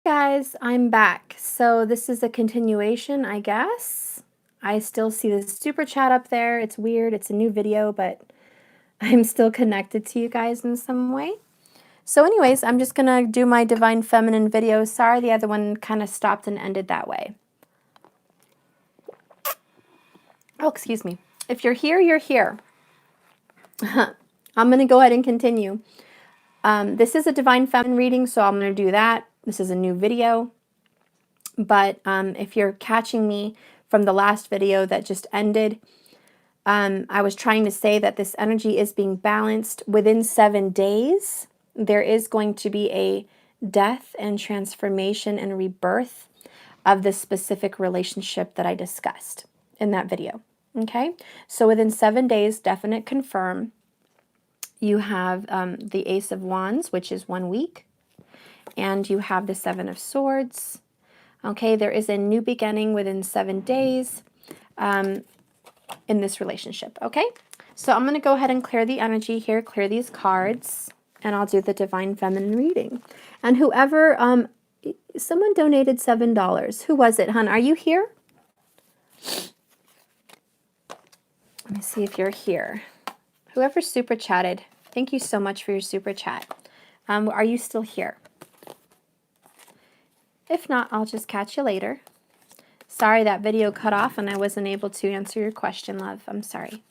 Guys, I'm back. So this is a continuation, I guess. I still see the super chat up there. It's weird. It's a new video, but I'm still connected to you guys in some way. So anyways, I'm just going to do my Divine Feminine video. Sorry, the other one kind of stopped and ended that way. Oh, excuse me. If you're here, you're here. I'm going to go ahead and continue. This is a Divine Feminine reading, so I'm going to do that. This is a new video. But if you're catching me from the last video that just ended, I was trying to say that this energy is being balanced within 7 days. There is going to be a death and transformation and rebirth of the specific relationship that I discussed in that video. Okay, so within 7 days, definite confirm. You have the Ace of Wands, which is 1 week, and you have the Seven of Swords. Okay, there is a new beginning within 7 days in this relationship. Okay, so I'm going to go ahead and clear the energy here, clear these cards, and I'll do the Divine Feminine reading. And whoever, someone donated $7. Who was it, hon? Are you here? Let me see if you're here. Whoever super chatted, thank you so much for your super chat. Are you still here? If not, I'll just catch you later. Sorry that video cut off and I wasn't able to answer your question, love. I'm sorry.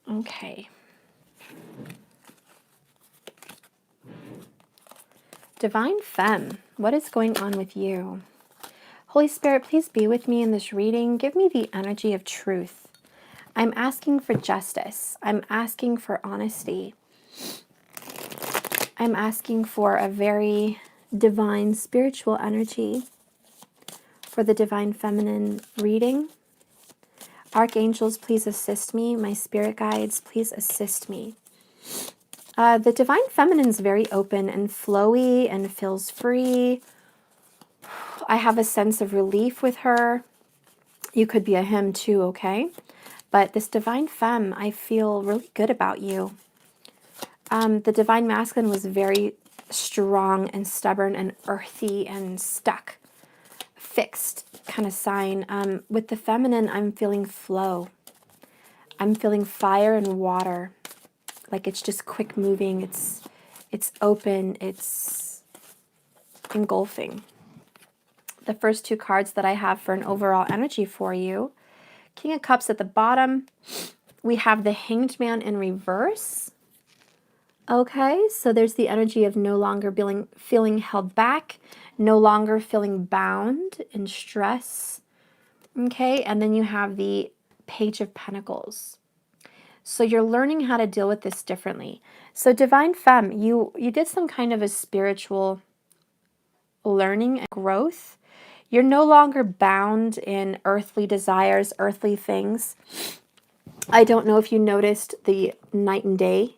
Okay. Divine Femme, what is going on with you? Holy Spirit, please be with me in this reading. Give me the energy of truth. I'm asking for justice. I'm asking for honesty. I'm asking for a very divine spiritual energy for the Divine Feminine reading. Archangels, please assist me. My spirit guides, please assist me. The Divine Feminine is very open and flowy and feels free. I have a sense of relief with her. You could be a him too, okay? But this Divine Femme, I feel really good about you. The Divine Masculine was very strong and stubborn and earthy and stuck, fixed kind of sign. With the Feminine, I'm feeling flow. I'm feeling fire and water. Like it's just quick moving. It's open. It's engulfing. The first 2 cards that I have for an overall energy for you. King of Cups at the bottom. We have the Hanged Man in reverse. Okay, so there's the energy of no longer feeling held back, no longer feeling bound in stress. Okay, and then you have the Page of Pentacles. So you're learning how to deal with this differently. So Divine Femme, you did some kind of a spiritual learning and growth. You're no longer bound in earthly desires, earthly things. I don't know if you noticed the night and day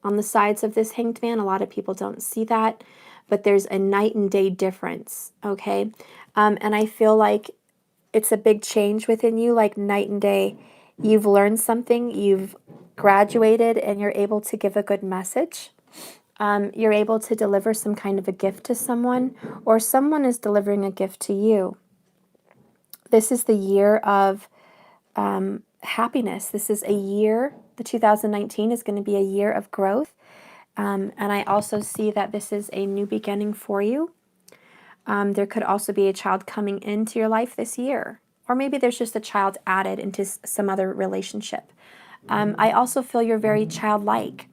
on the sides of this Hanged Man. A lot of people don't see that, but there's a night and day difference, okay? And I feel like it's a big change within you, like night and day. You've learned something, you've graduated, and you're able to give a good message. You're able to deliver some kind of a gift to someone, or someone is delivering a gift to you. This is the year of happiness. This is a year, the 2019 is going to be a year of growth. And I also see that this is a new beginning for you. There could also be a child coming into your life this year. Or maybe there's just a child added into some other relationship. I also feel you're very childlike.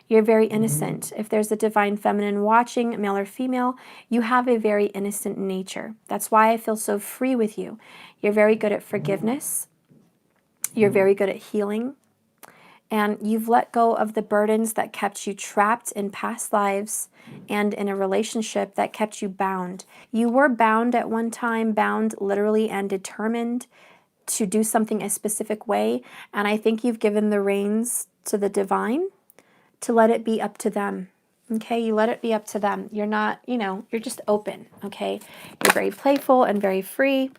You're very innocent. If there's a Divine Feminine watching, male or female, you have a very innocent nature. That's why I feel so free with you. You're very good at forgiveness. You're very good at healing. And you've let go of the burdens that kept you trapped in past lives and in a relationship that kept you bound. You were bound at one time, bound literally and determined to do something a specific way. And I think you've given the reins to the divine to let it be up to them. Okay, you let it be up to them. You're not, you're just open. Okay, you're very playful and very free.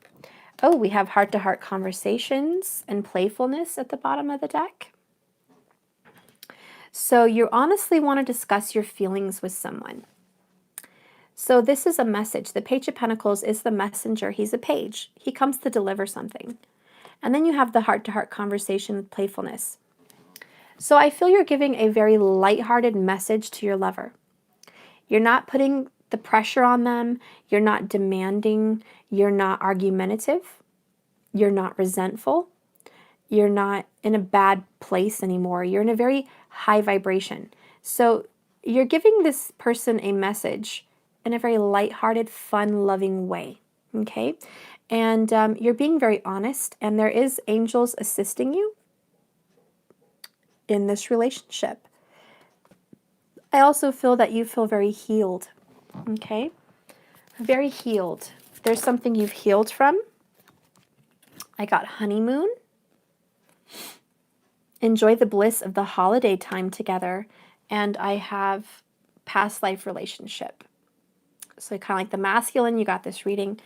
Oh, we have heart-to-heart conversations and playfulness at the bottom of the deck. So you honestly want to discuss your feelings with someone. So this is a message. The Page of Pentacles is the messenger. He's a page. He comes to deliver something. And then you have the heart-to-heart conversation with playfulness. So I feel you're giving a very lighthearted message to your lover. You're not putting the pressure on them. You're not demanding. You're not argumentative. You're not resentful. You're not in a bad place anymore. You're in a very high vibration. So you're giving this person a message in a very lighthearted, fun, loving way. Okay? And you're being very honest, and there is angels assisting you in this relationship. I also feel that you feel very healed. Okay? Very healed. There's something you've healed from. I got honeymoon. Enjoy the bliss of the holiday time together. And I have past life relationship. So kind of like the masculine, you got this reading.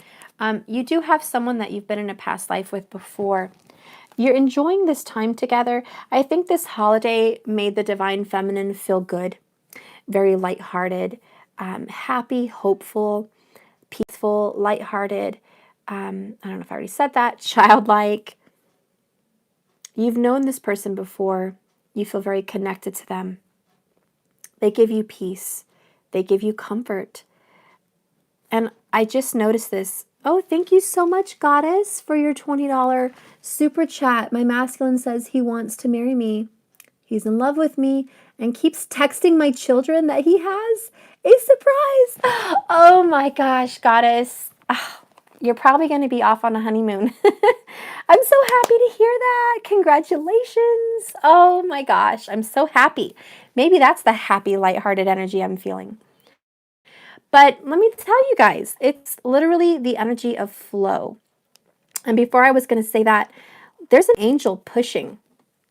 You do have someone that you've been in a past life with before. You're enjoying this time together. I think this holiday made the divine feminine feel good, very lighthearted, happy, hopeful, peaceful, lighthearted. I don't know if I already said that, childlike. You've known this person before. You feel very connected to them. They give you peace. They give you comfort. And I just noticed this. Oh, thank you so much, Goddess, for your $20 super chat. My masculine says he wants to marry me. He's in love with me and keeps texting my children that he has a surprise. Oh my gosh, Goddess. You're probably going to be off on a honeymoon. I'm so happy to hear that. Congratulations. Oh my gosh, I'm so happy. Maybe that's the happy, lighthearted energy I'm feeling. But let me tell you guys, it's literally the energy of flow. And before I was going to say that, there's an angel pushing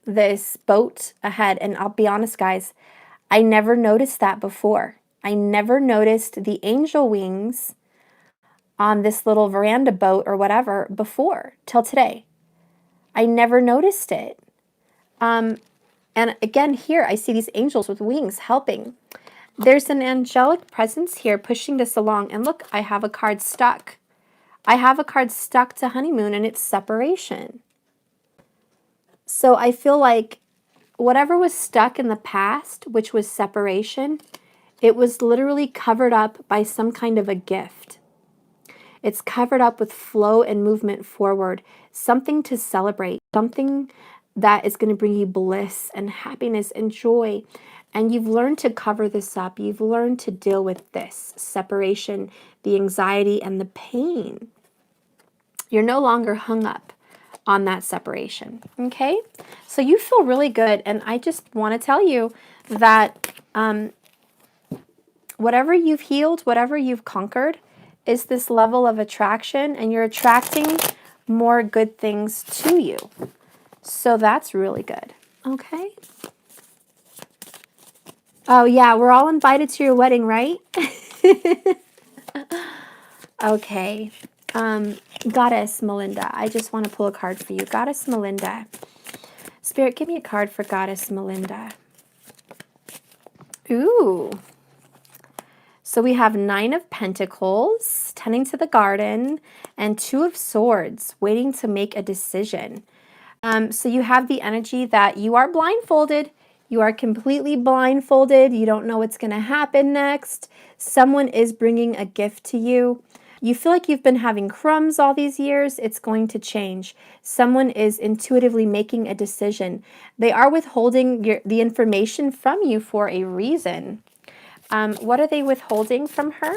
this boat ahead. And I'll be honest, guys, I never noticed that before. I never noticed the angel wings on this little veranda boat or whatever before, till today. I never noticed it. And again, here I see these angels with wings helping. There's an angelic presence here pushing this along. And look, I have a card stuck. I have a card stuck to honeymoon, and it's separation. So I feel like whatever was stuck in the past, which was separation, it was literally covered up by some kind of a gift. It's covered up with flow and movement forward, something to celebrate, something that is going to bring you bliss and happiness and joy. And you've learned to cover this up. You've learned to deal with this separation, the anxiety and the pain. You're no longer hung up on that separation. Okay? So you feel really good. And I just want to tell you that whatever you've healed, whatever you've conquered, is this level of attraction, and you're attracting more good things to you. So that's really good. Okay? Oh, yeah, we're all invited to your wedding, right? Okay. Goddess Melinda, I just want to pull a card for you. Goddess Melinda. Spirit, give me a card for Goddess Melinda. Ooh. So we have 9 of Pentacles, tending to the garden, and 2 of Swords, waiting to make a decision. So you have the energy that you are blindfolded. You are completely blindfolded. You don't know what's going to happen next. Someone is bringing a gift to you. You feel like you've been having crumbs all these years. It's going to change. Someone is intuitively making a decision. They are withholding the information from you for a reason. What are they withholding from her?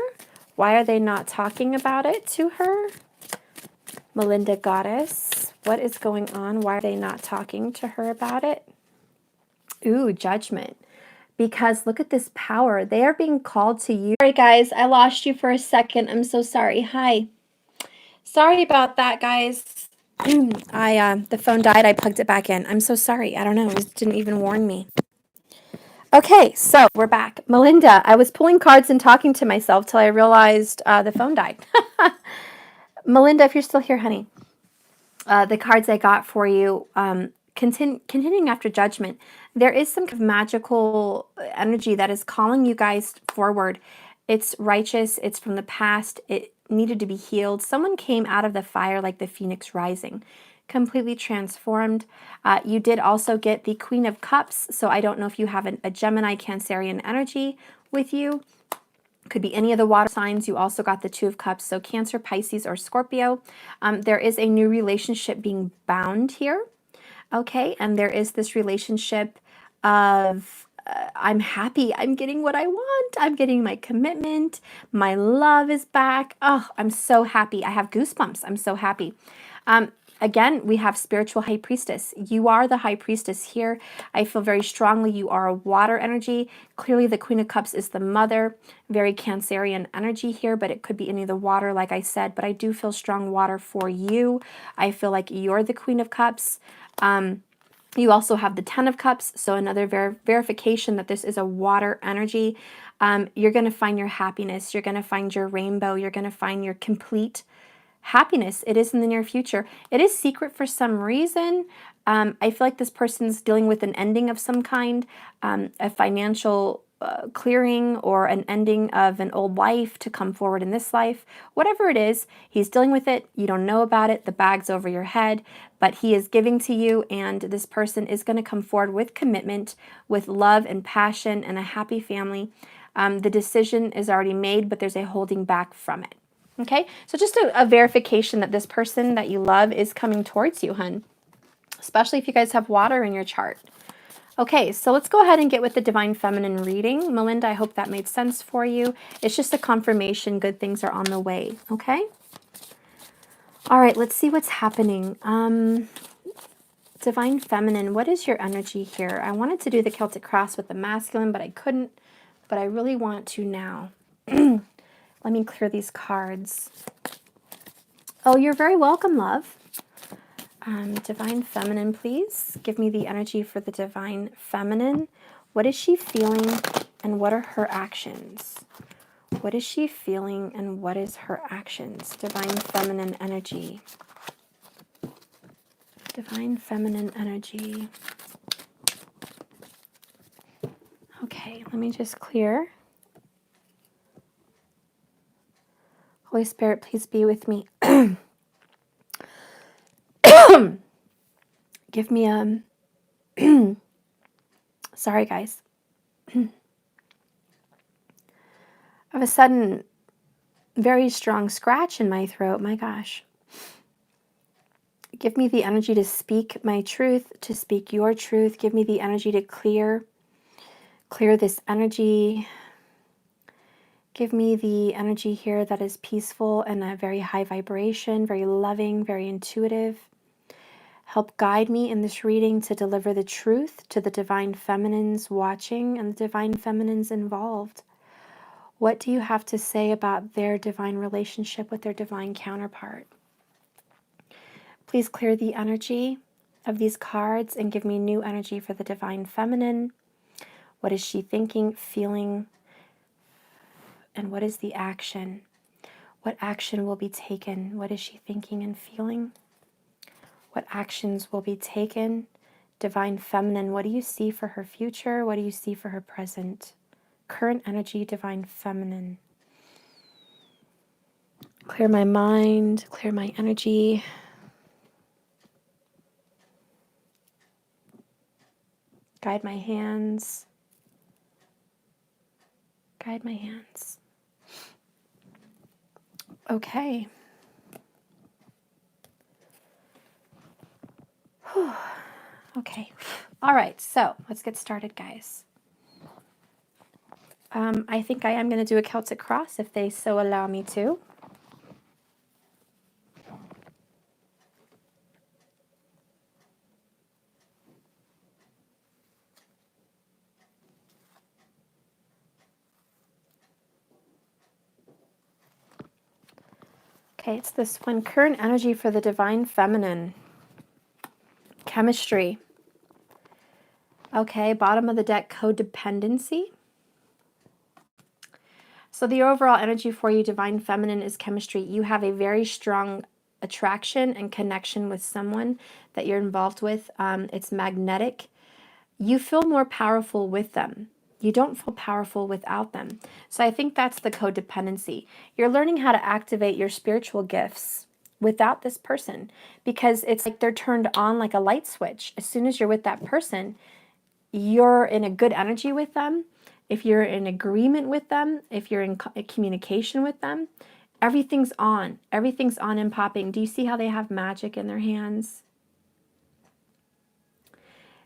Why are they not talking about it to her? Melinda Goddess, what is going on? Why are they not talking to her about it? Ooh, Judgment. Because look at this power. They are being called to you. Sorry, guys. I lost you for a second. I'm so sorry. Hi. Sorry about that, guys. The phone died. I plugged it back in. I'm so sorry. I don't know. It didn't even warn me. Okay, so we're back. Melinda, I was pulling cards and talking to myself till I realized the phone died. Melinda, if you're still here, honey, the cards I got for you continuing after judgment. There is some kind of magical energy that is calling you guys forward. It's righteous. It's from the past. It needed to be healed. Someone came out of the fire like the phoenix rising, completely transformed. You did also get the Queen of Cups. So I don't know if you have a Gemini Cancerian energy with you. Could be any of the water signs. You also got the Two of Cups. So Cancer, Pisces, or Scorpio. There is a new relationship being bound here. Okay, and there is this relationship of I'm happy, I'm getting what I want, I'm getting my commitment, my love is back. Oh, I'm so happy. I have goosebumps. I'm so happy. Again, we have spiritual high priestess. You are the high priestess here. I feel very strongly you are a water energy. Clearly, the Queen of Cups is the mother. Very Cancerian energy here, but it could be any of the water, like I said. But I do feel strong water for you. I feel like you're the Queen of Cups. You also have the Ten of Cups, so another verification that this is a water energy. You're going to find your happiness. You're going to find your rainbow. You're going to find your complete happiness. It is in the near future. It is secret for some reason. I feel like this person's dealing with an ending of some kind, a financial clearing or an ending of an old life to come forward in this life. Whatever it is, he's dealing with it. You don't know about it. The bag's over your head, but he is giving to you, and this person is going to come forward with commitment, with love and passion and a happy family. The decision is already made, but there's a holding back from it. Okay, so just a verification that this person that you love is coming towards you, hun. Especially if you guys have water in your chart. Okay, so let's go ahead and get with the Divine Feminine reading. Melinda, I hope that made sense for you. It's just a confirmation. Good things are on the way, okay? All right, let's see what's happening. Divine Feminine, what is your energy here? I wanted to do the Celtic Cross with the masculine, but I couldn't. But I really want to now. Let me clear these cards. Oh, you're very welcome, love. Divine Feminine, please. Give me the energy for the Divine Feminine. What is she feeling and what are her actions? What is she feeling and what is her actions? Divine Feminine energy. Divine Feminine energy. Okay, let me just clear. Holy Spirit, please be with me. Give me a... Sorry, guys. I have a sudden, very strong scratch in my throat. My gosh. Give me the energy to speak my truth, to speak your truth. Give me the energy to clear this energy. Give me the energy here that is peaceful and a very high vibration, very loving, very intuitive. Help guide me in this reading to deliver the truth to the Divine Feminines watching and the Divine Feminines involved. What do you have to say about their divine relationship with their divine counterpart? Please clear the energy of these cards and give me new energy for the Divine Feminine. What is she thinking, feeling, and what is the action? What action will be taken? What is she thinking and feeling? What actions will be taken? Divine Feminine, what do you see for her future? What do you see for her present? Current energy, Divine Feminine. Clear my mind, clear my energy. Guide my hands. Guide my hands. Okay. Whew. Okay. All right, so let's get started, guys. I think I am going to do a Celtic Cross if they so allow me to. Okay, it's this one. Current energy for the Divine Feminine. Chemistry. Okay, bottom of the deck, codependency. So the overall energy for you, Divine Feminine, is chemistry. You have a very strong attraction and connection with someone that you're involved with. It's magnetic. You feel more powerful with them. You don't feel powerful without them. So I think that's the codependency. You're learning how to activate your spiritual gifts without this person, because it's like they're turned on like a light switch. As soon as you're with that person, you're in a good energy with them. If you're in agreement with them, if you're in communication with them, everything's on. Everything's on and popping. Do you see how they have magic in their hands?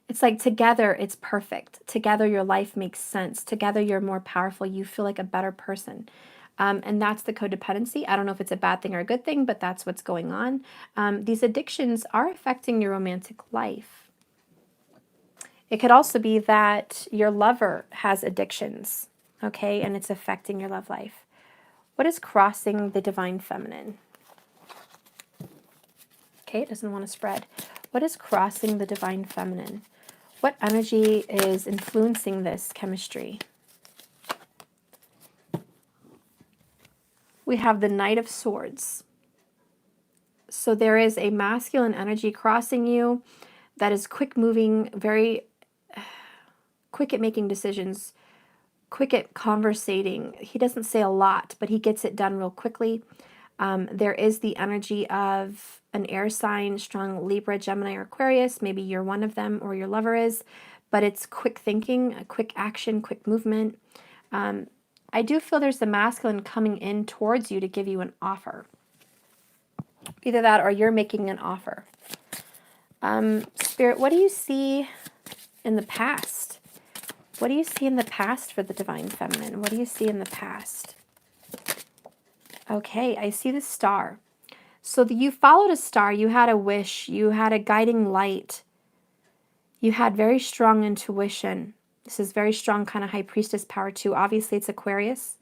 It's like together, it's perfect. Together, your life makes sense. Together, you're more powerful. You feel like a better person. And that's the codependency. I don't know if it's a bad thing or a good thing, but that's what's going on. These addictions are affecting your romantic life. It could also be that your lover has addictions, okay, and it's affecting your love life. What is crossing the divine feminine? Okay, it doesn't want to spread. What is crossing the divine feminine? What energy is influencing this chemistry? We have the Knight of Swords. So there is a masculine energy crossing you that is quick moving, very quick at making decisions, quick at conversating. He doesn't say a lot, but he gets it done real quickly. There is the energy of an air sign, strong Libra, Gemini, or Aquarius. Maybe you're one of them or your lover is, but it's quick thinking, a quick action, quick movement. I do feel there's the masculine coming in towards you to give you an offer. Either that or you're making an offer. Spirit, what do you see in the past? What do you see in the past for the divine feminine? What do you see in the past? Okay, I see the star. So you followed a star, you had a wish, you had a guiding light. You had very strong intuition. This is very strong kind of high priestess power too. Obviously, it's Aquarius.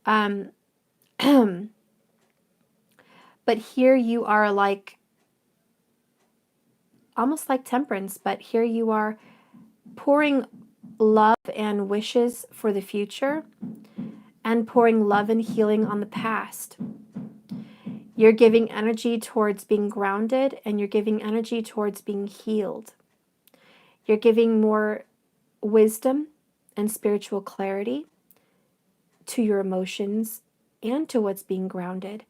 But here you are like, almost like Temperance, but here you are pouring love and wishes for the future and pouring love and healing on the past. You're giving energy towards being grounded and you're giving energy towards being healed. You're giving more wisdom and spiritual clarity to your emotions and to what's being grounded.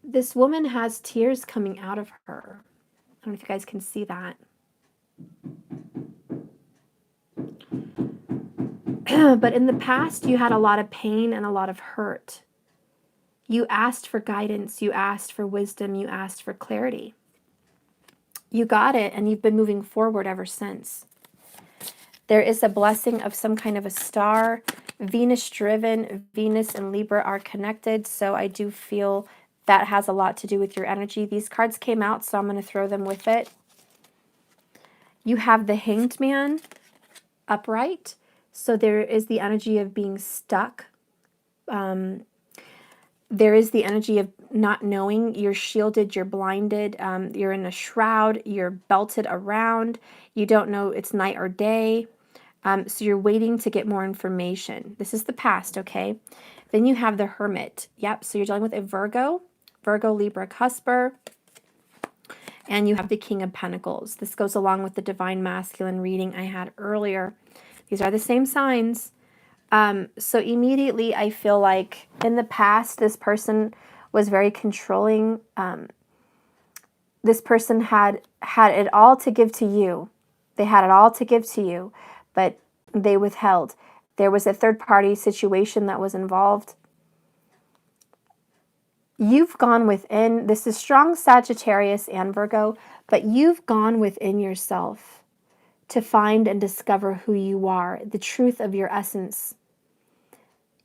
This woman has tears coming out of her. I don't know if you guys can see that. But in the past, you had a lot of pain and a lot of hurt. You asked for guidance, you asked for wisdom, you asked for clarity. You got it, and you've been moving forward ever since. There is a blessing of some kind of a star. Venus-driven, Venus and Libra are connected, so I do feel that has a lot to do with your energy. These cards came out, so I'm going to throw them with it. You have the Hanged Man upright, so there is the energy of being stuck. There is the energy of not knowing. You're shielded, you're blinded, you're in a shroud, you're belted around. You don't know it's night or day. So you're waiting to get more information. This is the past, okay? Then you have the Hermit. Yep, so you're dealing with a Virgo, Libra, Cusper. And you have the King of Pentacles. This goes along with the Divine Masculine reading I had earlier. These are the same signs. So immediately I feel like in the past, this person was very controlling. This person had it all to give to you. They had it all to give to you, but they withheld. There was a third-party situation that was involved. You've gone within. This is strong Sagittarius and Virgo, but you've gone within yourself to find and discover who you are, the truth of your essence.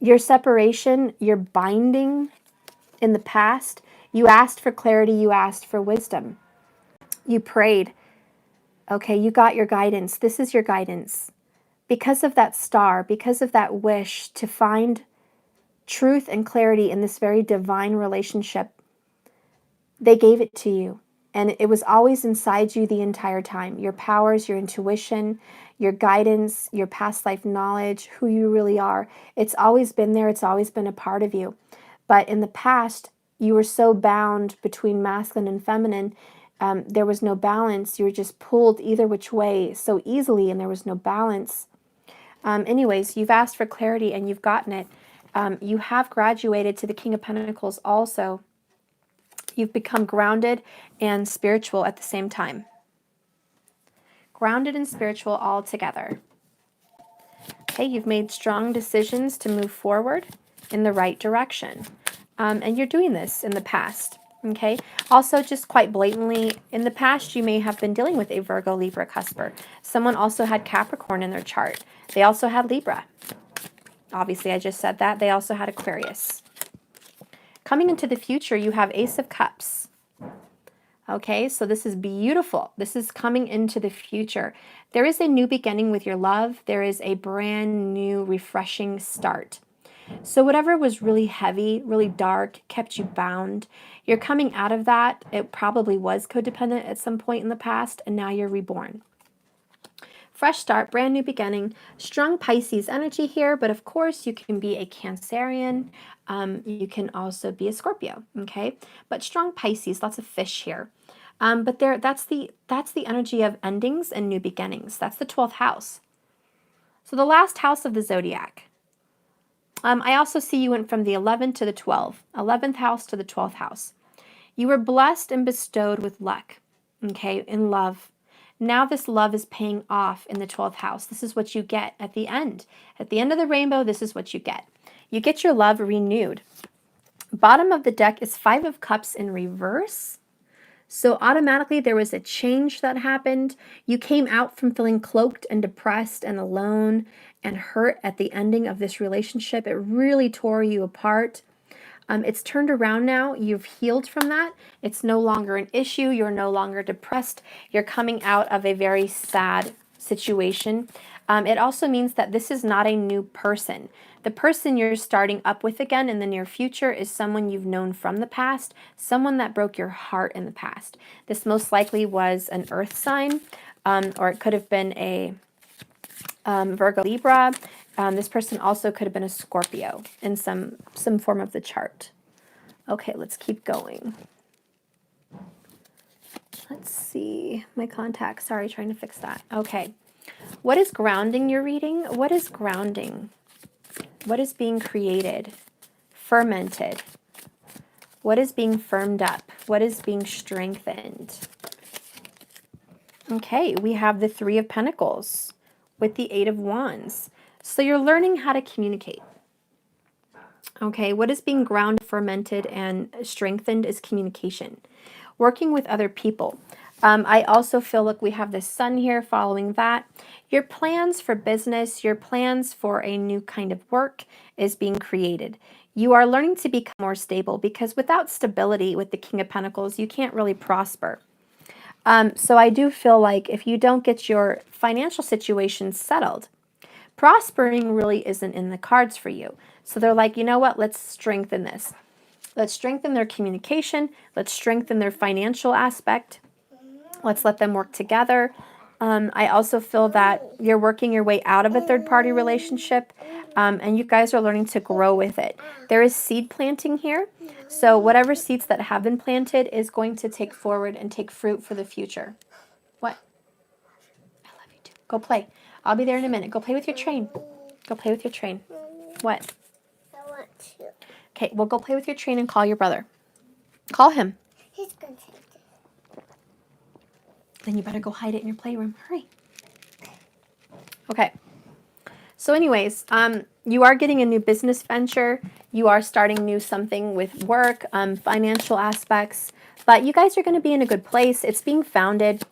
Your separation, your binding in the past, you asked for clarity, you asked for wisdom. You prayed. Okay, you got your guidance. This is your guidance. Because of that star, because of that wish to find truth and clarity in this very divine relationship, they gave it to you. And it was always inside you the entire time. Your powers, your intuition, your guidance, your past life knowledge, who you really are. It's always been there. It's always been a part of you. But in the past, you were so bound between masculine and feminine. there was no balance. You were just pulled either which way so easily, and there was no balance. Anyways, you've asked for clarity and you've gotten it. You have graduated to the King of Pentacles also. You've become grounded and spiritual at the same time. Grounded and spiritual all together. Okay, you've made strong decisions to move forward in the right direction. And you're doing this in the past. Okay, also just quite blatantly, in the past you may have been dealing with a Virgo, Libra, Cusper. Someone also had Capricorn in their chart. They also had Libra. Obviously, I just said that. They also had Aquarius. Coming into the future, you have Ace of Cups. Okay, so this is beautiful. This is coming into the future. There is a new beginning with your love. There is a brand new, refreshing start. So whatever was really heavy, really dark, kept you bound, you're coming out of that. It probably was codependent at some point in the past, and now you're reborn. Fresh start, brand new beginning, strong Pisces energy here, but of course you can be a Cancerian. You can also be a Scorpio, okay? But strong Pisces, lots of fish here. But that's the energy of endings and new beginnings. That's the 12th house. So the last house of the zodiac. I also see you went from the 11th to the 12th, 11th house to the 12th house. You were blessed and bestowed with luck, okay, in love. Now this love is paying off in the 12th house. This is what you get at the end. At the end of the rainbow, this is what you get. You get your love renewed. Bottom of the deck is 5 of Cups in reverse. So automatically there was a change that happened. You came out from feeling cloaked and depressed and alone and hurt at the ending of this relationship. It really tore you apart. It's turned around now. You've healed from that. It's no longer an issue. You're no longer depressed. You're coming out of a very sad situation. It also means that this is not a new person. The person you're starting up with again in the near future is someone you've known from the past, someone that broke your heart in the past. This most likely was an earth sign, or it could have been a Virgo, Libra. This person also could have been a Scorpio in some form of the chart. Okay, let's keep going. Let's see. My contact. Sorry, trying to fix that. Okay. What is grounding you're reading? What is grounding? What is being created? Fermented. What is being firmed up? What is being strengthened? Okay, we have the 3 of Pentacles with the 8 of Wands. So you're learning how to communicate. Okay, what is being ground, fermented, and strengthened is communication. Working with other people. I also feel like we have the sun here following that. Your plans for business, your plans for a new kind of work is being created. You are learning to become more stable because without stability with the King of Pentacles, you can't really prosper. So I do feel like if you don't get your financial situation settled, prospering really isn't in the cards for you. So they're like, you know what, let's strengthen this. Let's strengthen their communication. Let's strengthen their financial aspect. Let's let them work together. I also feel that you're working your way out of a third-party relationship, and you guys are learning to grow with it. There is seed planting here. So whatever seeds that have been planted is going to take forward and take fruit for the future. What? I love you too. Go play. I'll be there in a minute. Go play with your train. Go play with your train. What? I want to. Okay, well, go play with your train and call your brother. Call him. He's going to take it. Then you better go hide it in your playroom. Hurry. Okay. So anyways, you are getting a new business venture. You are starting new something with work, financial aspects. But you guys are going to be in a good place. It's being founded.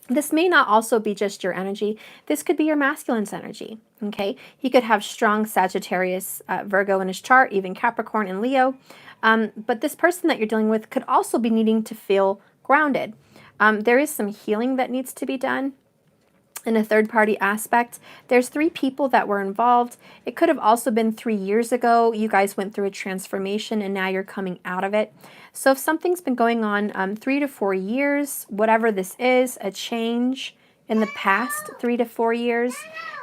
This may not also be just your energy. This could be your masculine's energy, okay? He could have strong Sagittarius, Virgo in his chart, even Capricorn and Leo. But this person that you're dealing with could also be needing to feel grounded. There is some healing that needs to be done in a third-party aspect. There's 3 people that were involved. It could have also been 3 years ago. You guys went through a transformation and now you're coming out of it. So if something's been going on 3 to 4 years, whatever this is, a change in the past 3 to 4 years,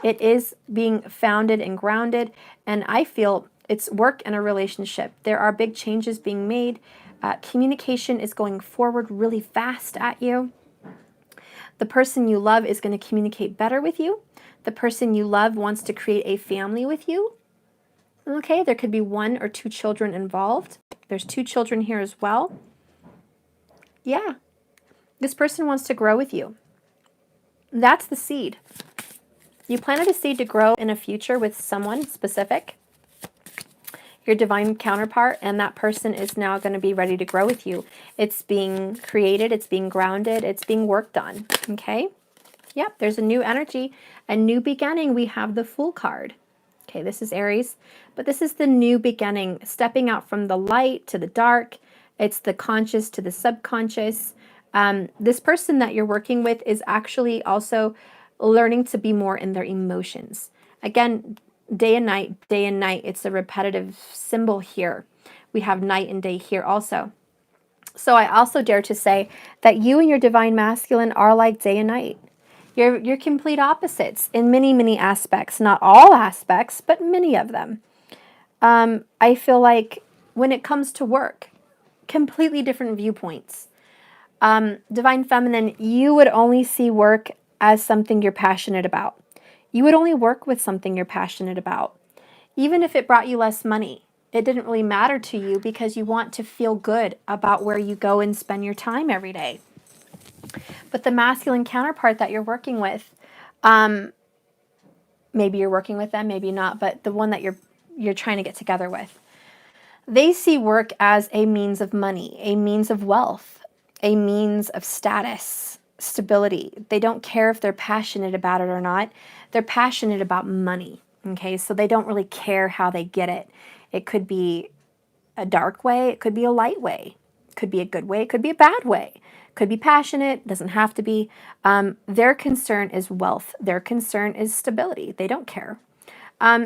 it is being founded and grounded. And I feel it's work and a relationship. There are big changes being made. Communication is going forward really fast at you. The person you love is going to communicate better with you. The person you love wants to create a family with you. Okay, there could be 1 or 2 children involved. There's 2 children here as well. Yeah, this person wants to grow with you. That's the seed. You planted a seed to grow in a future with someone specific, your divine counterpart, and that person is now going to be ready to grow with you. It's being created, it's being grounded, it's being worked on, okay? Yep, there's a new energy, a new beginning. We have the Fool card. Okay, this is Aries, but this is the new beginning, stepping out from the light to the dark. It's the conscious to the subconscious. This person that you're working with is actually also learning to be more in their emotions. Again, day and night, it's a repetitive symbol here. We have night and day here also. So I also dare to say that you and your divine masculine are like day and night. You're complete opposites in many, many aspects. Not all aspects, but many of them. I feel like when it comes to work, completely different viewpoints. Divine feminine, you would only see work as something you're passionate about. You would only work with something you're passionate about. Even if it brought you less money, it didn't really matter to you because you want to feel good about where you go and spend your time every day. But the masculine counterpart that you're working with, maybe you're working with them, maybe not, but the one that you're trying to get together with, they see work as a means of money, a means of wealth, a means of status, stability. They don't care if they're passionate about it or not. They're passionate about money, okay? So they don't really care how they get it. It could be a dark way, it could be a light way, it could be a good way, it could be a bad way. Could be passionate, doesn't have to be. Their concern is wealth. Their concern is stability. They don't care.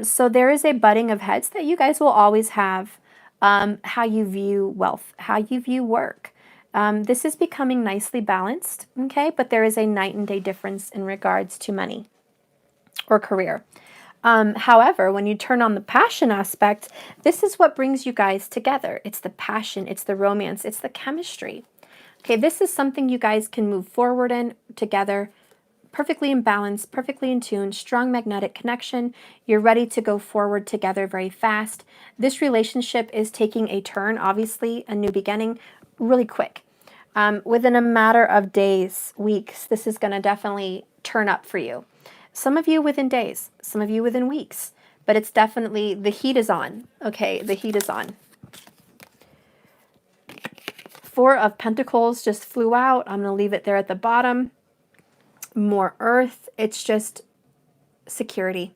So there is a butting of heads that you guys will always have, how you view wealth, how you view work. This is becoming nicely balanced, okay? But there is a night and day difference in regards to money or career. However, when you turn on the passion aspect, this is what brings you guys together. It's the passion, it's the romance, it's the chemistry. Okay, this is something you guys can move forward in together, perfectly in balance, perfectly in tune, strong magnetic connection. You're ready to go forward together very fast. This relationship is taking a turn, obviously, a new beginning, really quick. Within a matter of days, weeks, this is going to definitely turn up for you. Some of you within days, some of you within weeks, but it's definitely, the heat is on. Okay, the heat is on. 4 of Pentacles just flew out. I'm going to leave it there at the bottom. More earth. It's just security.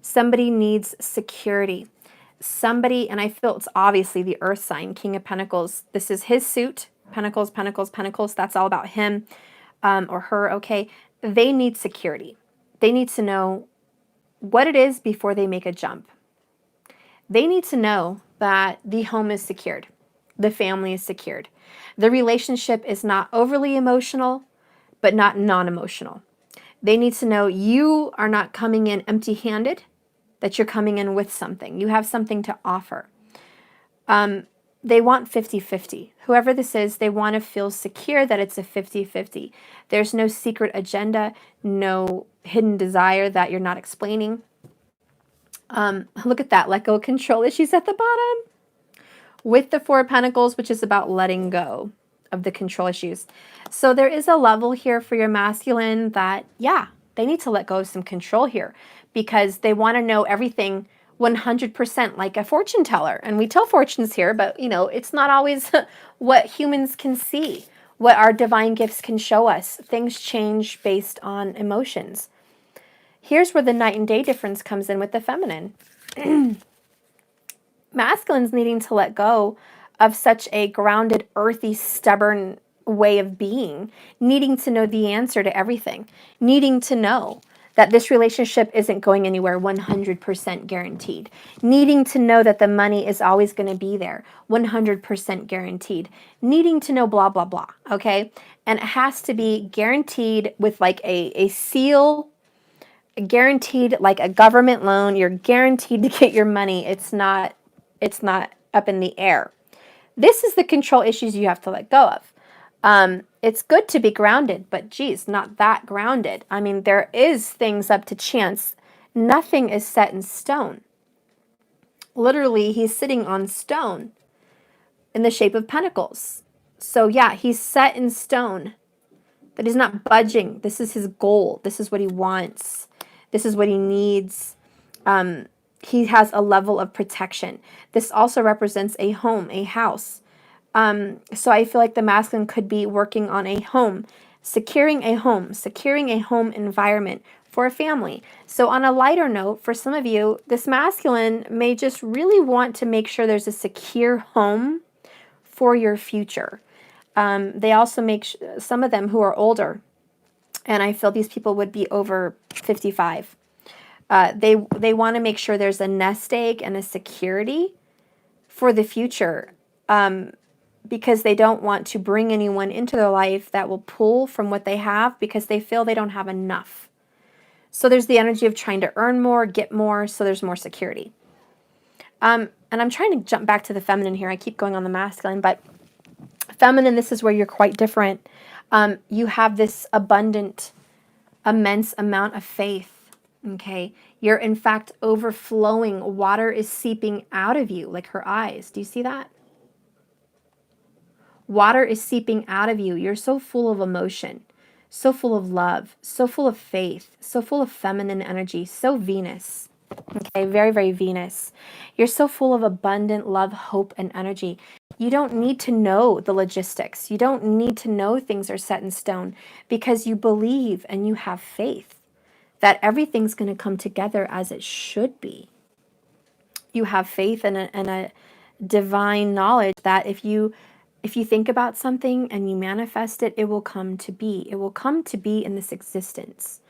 Somebody needs security. Somebody, and I feel it's obviously the earth sign, King of Pentacles. This is his suit. Pentacles, Pentacles, Pentacles. That's all about him or her, okay? They need security. They need to know what it is before they make a jump. They need to know that the home is secured. The family is secured. The relationship is not overly emotional, but not non-emotional. They need to know you are not coming in empty-handed, that you're coming in with something. You have something to offer. They want 50-50. Whoever this is, they want to feel secure that it's a 50-50. There's no secret agenda, no hidden desire that you're not explaining. Look at that. Let go of control issues at the bottom. With the 4 of Pentacles, which is about letting go of the control issues. So there is a level here for your masculine that, yeah, they need to let go of some control here because they want to know everything 100% like a fortune teller. And we tell fortunes here, but you know, it's not always what humans can see, what our divine gifts can show us. Things change based on emotions. Here's where the night and day difference comes in with the feminine. Masculine's needing to let go of such a grounded, earthy, stubborn way of being, needing to know the answer to everything, needing to know that this relationship isn't going anywhere 100% guaranteed, needing to know that the money is always going to be there 100% guaranteed, needing to know blah, blah, blah, okay? And it has to be guaranteed with like a seal, guaranteed like a government loan. You're guaranteed to get your money. It's not up in the air. This is the control issues you have to let go of. It's good to be grounded, but geez, not that grounded. I mean, there is things up to chance. Nothing is set in stone. Literally, he's sitting on stone in the shape of pentacles. So yeah, he's set in stone, but he's not budging. This is his goal. This is what he wants. This is what he needs. He has a level of protection. This also represents a home, a house. So I feel like the masculine could be working on a home, securing a home environment for a family. So on a lighter note, for some of you, this masculine may just really want to make sure there's a secure home for your future. They also make some of them who are older, and I feel these people would be over 55. They want to make sure there's a nest egg and a security for the future, because they don't want to bring anyone into their life that will pull from what they have because they feel they don't have enough. So there's the energy of trying to earn more, get more, so there's more security. And I'm trying to jump back to the feminine here. I keep going on the masculine, but feminine, this is where you're quite different. You have this abundant, immense amount of faith. Okay, you're in fact overflowing. Water is seeping out of you, like her eyes. Do you see that? Water is seeping out of you. You're so full of emotion, so full of love, so full of faith, so full of feminine energy, so Venus. Okay, very, very Venus. You're so full of abundant love, hope, and energy. You don't need to know the logistics. You don't need to know things are set in stone because you believe and you have faith that everything's going to come together as it should be. You have faith and a divine knowledge that if you think about something and you manifest it, it will come to be. It will come to be in this existence.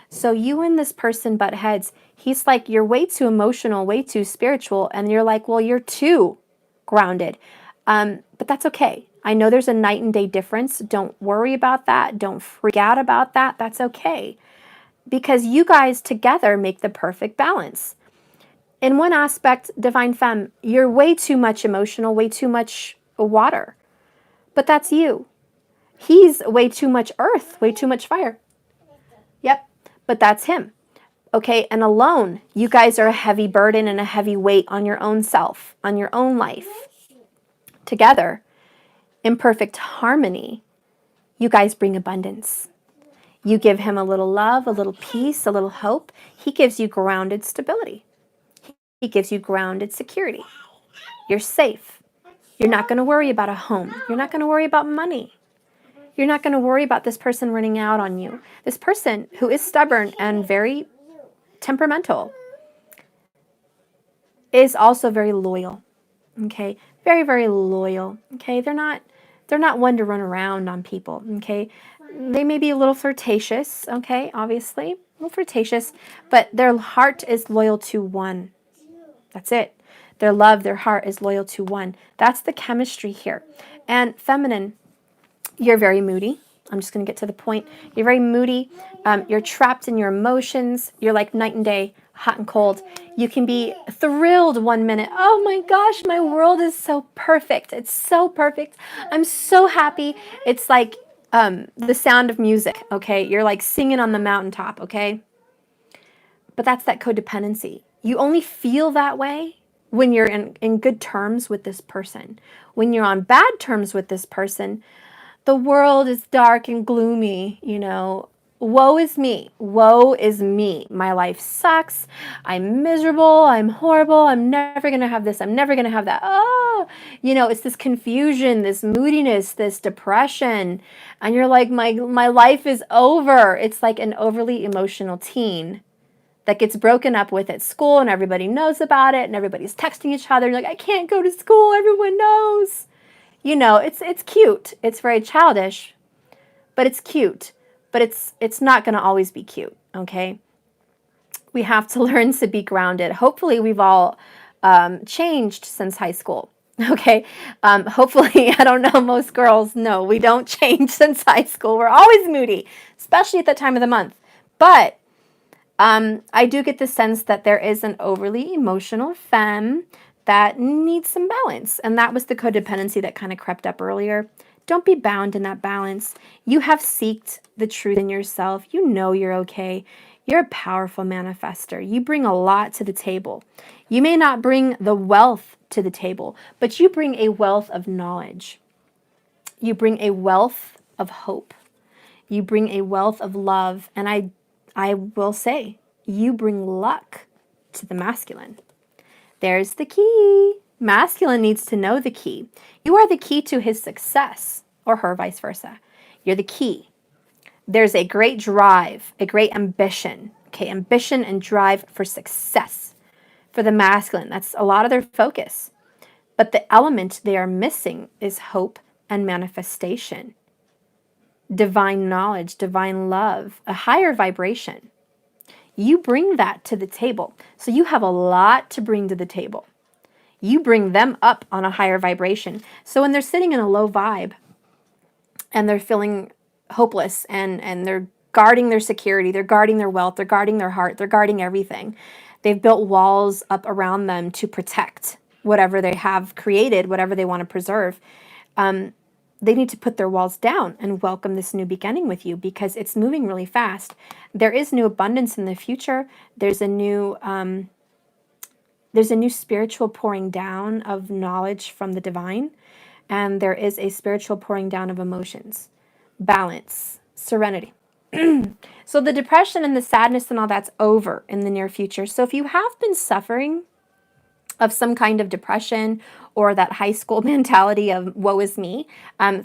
So you and this person butt heads. He's like, you're way too emotional, way too spiritual. And you're like, well, you're too grounded. But that's okay. I know there's a night and day difference. Don't worry about that. Don't freak out about that. That's okay. Because you guys together make the perfect balance. In one aspect, Divine Femme, you're way too much emotional, way too much water. But that's you. He's way too much earth, way too much fire. Yep, but that's him. Okay, and alone, you guys are a heavy burden and a heavy weight on your own self, on your own life. Together, in perfect harmony, you guys bring abundance. You give him a little love, a little peace, a little hope. He gives you grounded stability. He gives you grounded security. You're safe. You're not going to worry about a home. You're not going to worry about money. You're not going to worry about this person running out on you. This person who is stubborn and very temperamental is also very loyal. Okay? Very, very loyal. Okay? They're not one to run around on people. Okay? They may be a little flirtatious, okay? Obviously, a little flirtatious, but their heart is loyal to one. That's it. Their love, their heart is loyal to one. That's the chemistry here. And feminine, you're very moody. I'm just going to get to the point. You're very moody. You're trapped in your emotions. You're like night and day, hot and cold. You can be thrilled one minute. Oh my gosh, my world is so perfect. It's so perfect. I'm so happy. It's like the sound of music, okay? You're like singing on the mountaintop, okay? But that's that codependency. You only feel that way when you're in good terms with this person. When you're on bad terms with this person, the world is dark and gloomy, you know. Woe is me. Woe is me. My life sucks. I'm miserable. I'm horrible. I'm never going to have this. I'm never going to have that. Oh, you know, it's this confusion, this moodiness, this depression. And you're like, my life is over. It's like an overly emotional teen that gets broken up with at school and everybody knows about it and everybody's texting each other. You're like, I can't go to school. Everyone knows. You know, it's cute. It's very childish, but it's cute. But it's not going to always be cute, okay? We have to learn to be grounded. Hopefully, we've all changed since high school, okay? Hopefully, I don't know, most girls, no, we don't change since high school. We're always moody, especially at that time of the month. But I do get the sense that there is an overly emotional femme that needs some balance. And that was the codependency that kind of crept up earlier. Don't be bound in that balance. You have seeked the truth in yourself. You know you're okay. You're a powerful manifester. You bring a lot to the table. You may not bring the wealth to the table, but you bring a wealth of knowledge. You bring a wealth of hope. You bring a wealth of love. And I will say, you bring luck to the masculine. There's the key. Masculine needs to know the key. You are the key to his success, or her, vice versa. You're the key. There's a great drive, a great ambition. Okay, ambition and drive for success for the masculine. That's a lot of their focus. But the element they are missing is hope and manifestation, divine knowledge, divine love, a higher vibration. You bring that to the table. So you have a lot to bring to the table. You bring them up on a higher vibration. So when they're sitting in a low vibe and they're feeling hopeless and they're guarding their security, they're guarding their wealth, they're guarding their heart, they're guarding everything. They've built walls up around them to protect whatever they have created, whatever they want to preserve. They need to put their walls down and welcome this new beginning with you, because it's moving really fast. There is new abundance in the future. There's a new spiritual pouring down of knowledge from the divine, and there is a spiritual pouring down of emotions, balance, serenity. So the depression and the sadness and all that's over in the near future. So if you have been suffering of some kind of depression or that high school mentality of woe is me,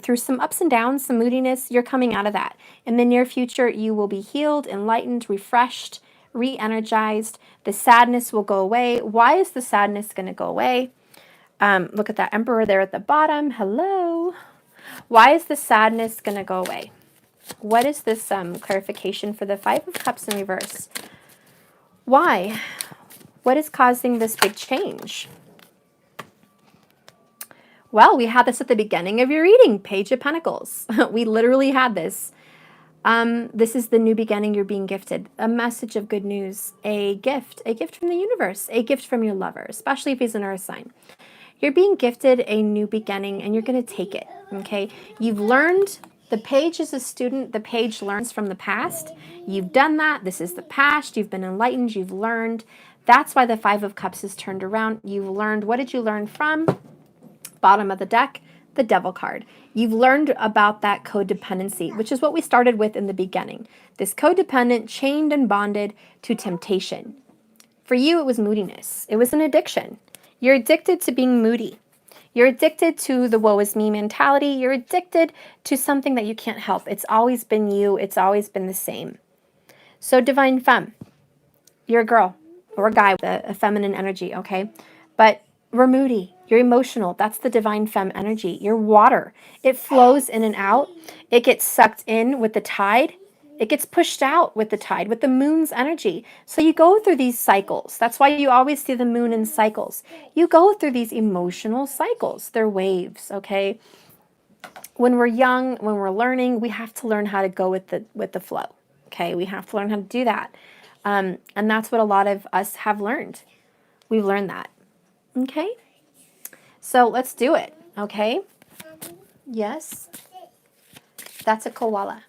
through some ups and downs, some moodiness, you're coming out of that. In the near future, you will be healed, enlightened, refreshed, re-energized. The sadness will go away. Why is the sadness going to go away? Look at that emperor there at the bottom. Hello. Why is the sadness going to go away? What is this clarification for the Five of Cups in reverse? Why? What is causing this big change? Well, we had this at the beginning of your reading, Page of Pentacles. We literally had this. This is the new beginning you're being gifted. A message of good news, a gift from the universe, a gift from your lover, especially if he's an earth sign. You're being gifted a new beginning and you're going to take it, okay? You've learned. The page is a student. The page learns from the past. You've done that. This is the past. You've been enlightened. You've learned. That's why the Five of Cups is turned around. You've learned. What did you learn from? Bottom of the deck, the Devil card. You've learned about that codependency, which is what we started with in the beginning. This codependent chained and bonded to temptation. For you, it was moodiness. It was an addiction. You're addicted to being moody. You're addicted to the woe is me mentality. You're addicted to something that you can't help. It's always been you. It's always been the same. So divine femme, you're a girl or a guy with a feminine energy, okay? But we're moody. You're emotional. That's the divine femme energy. You're water. It flows in and out. It gets sucked in with the tide. It gets pushed out with the tide, with the moon's energy. So you go through these cycles. That's why you always see the moon in cycles. You go through these emotional cycles. They're waves, okay? When we're young, when we're learning, we have to learn how to go with the flow, okay? We have to learn how to do that. And that's what a lot of us have learned. We've learned that, okay? So let's do it, okay? Yes? That's a koala.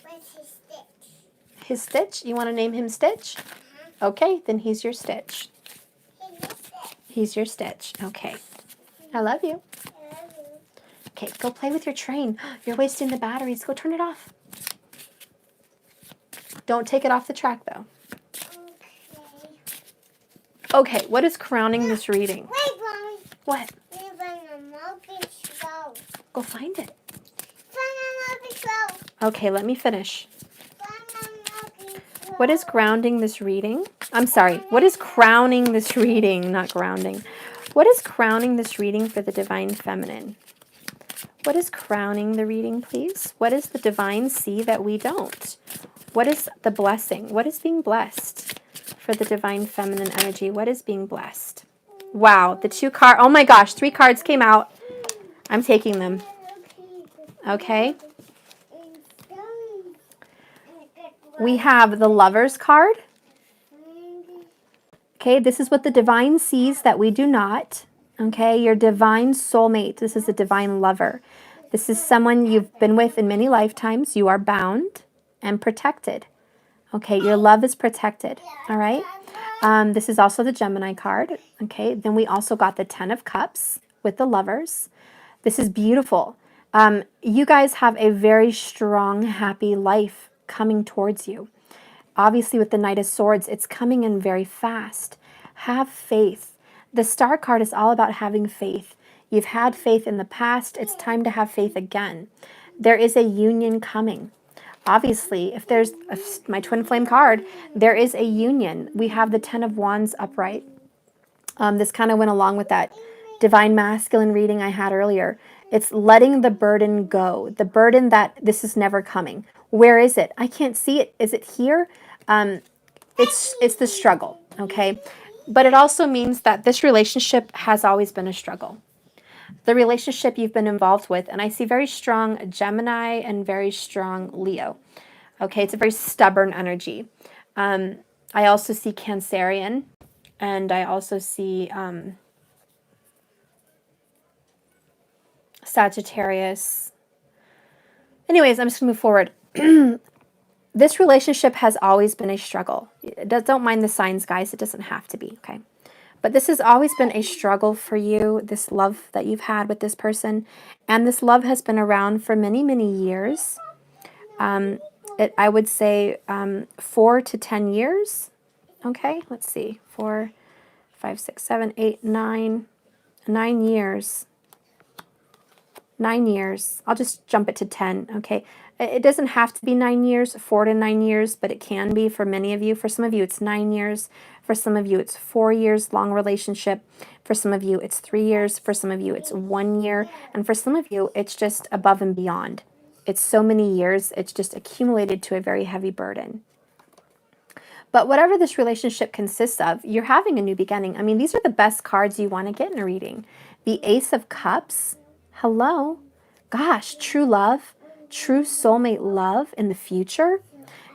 Where's his stitch? His Stitch? You want to name him Stitch? Okay, then he's your Stitch. He's your Stitch. Okay. I love you. Okay, go play with your train. You're wasting the batteries. Go turn it off. Don't take it off the track, though. Okay, what is crowning this reading? Wait, Mommy. What? You're going to Monkey Show. Go find it. Find a Monkey Show. Okay, let me finish. Find a Monkey Show. What is grounding this reading? I'm sorry. What is crowning this reading? Not grounding. What is crowning this reading for the divine feminine? What is crowning the reading, please? What is the divine see that we don't? What is the blessing? What is being blessed for the divine feminine energy? What is being blessed? Wow, the 2 cards. Oh my gosh, 3 cards came out. I'm taking them. Okay. We have the Lover's card. Okay, this is what the divine sees that we do not. Okay, your divine soulmate. This is a divine lover. This is someone you've been with in many lifetimes. You are bound and protected. Okay, your love is protected. All right. This is also the Gemini card. Okay, then we also got the 10 of Cups with the lovers. This is beautiful. You guys have a very strong, happy life coming towards you. Obviously, with the Knight of Swords, it's coming in very fast. Have faith. The Star card is all about having faith. You've had faith in the past. It's time to have faith again. There is a union coming. Obviously, if there's my twin flame card, there is a union. We have the 10 of Wands upright. This kind of went along with that divine masculine reading I had earlier. It's letting the burden go. The burden that this is never coming. Where is it? I can't see it. Is it here? It's the struggle, okay? But it also means that this relationship has always been a struggle. The relationship you've been involved with, and I see very strong Gemini and very strong Leo. Okay, it's a very stubborn energy. I also see Cancerian, and I also see Sagittarius. Anyways, I'm just going to move forward. This relationship has always been a struggle. Don't mind the signs, guys. It doesn't have to be, okay? But this has always been a struggle for you, this love that you've had with this person. And this love has been around for many, many years. I would say 4 to 10 years. Okay, let's see. 4, 5, 6, 7, 8, 9. 9 years. 9 years. I'll just jump it to 10, okay? It doesn't have to be 9 years, 4 to 9 years, but it can be for many of you. For some of you, it's 9 years. For some of you, it's 4 years long relationship. For some of you, it's 3 years. For some of you, it's 1 year. And for some of you, it's just above and beyond. It's so many years, it's just accumulated to a very heavy burden. But whatever this relationship consists of, you're having a new beginning. I mean, these are the best cards you want to get in a reading. The Ace of Cups. Hello. Gosh, true love, true soulmate love in the future.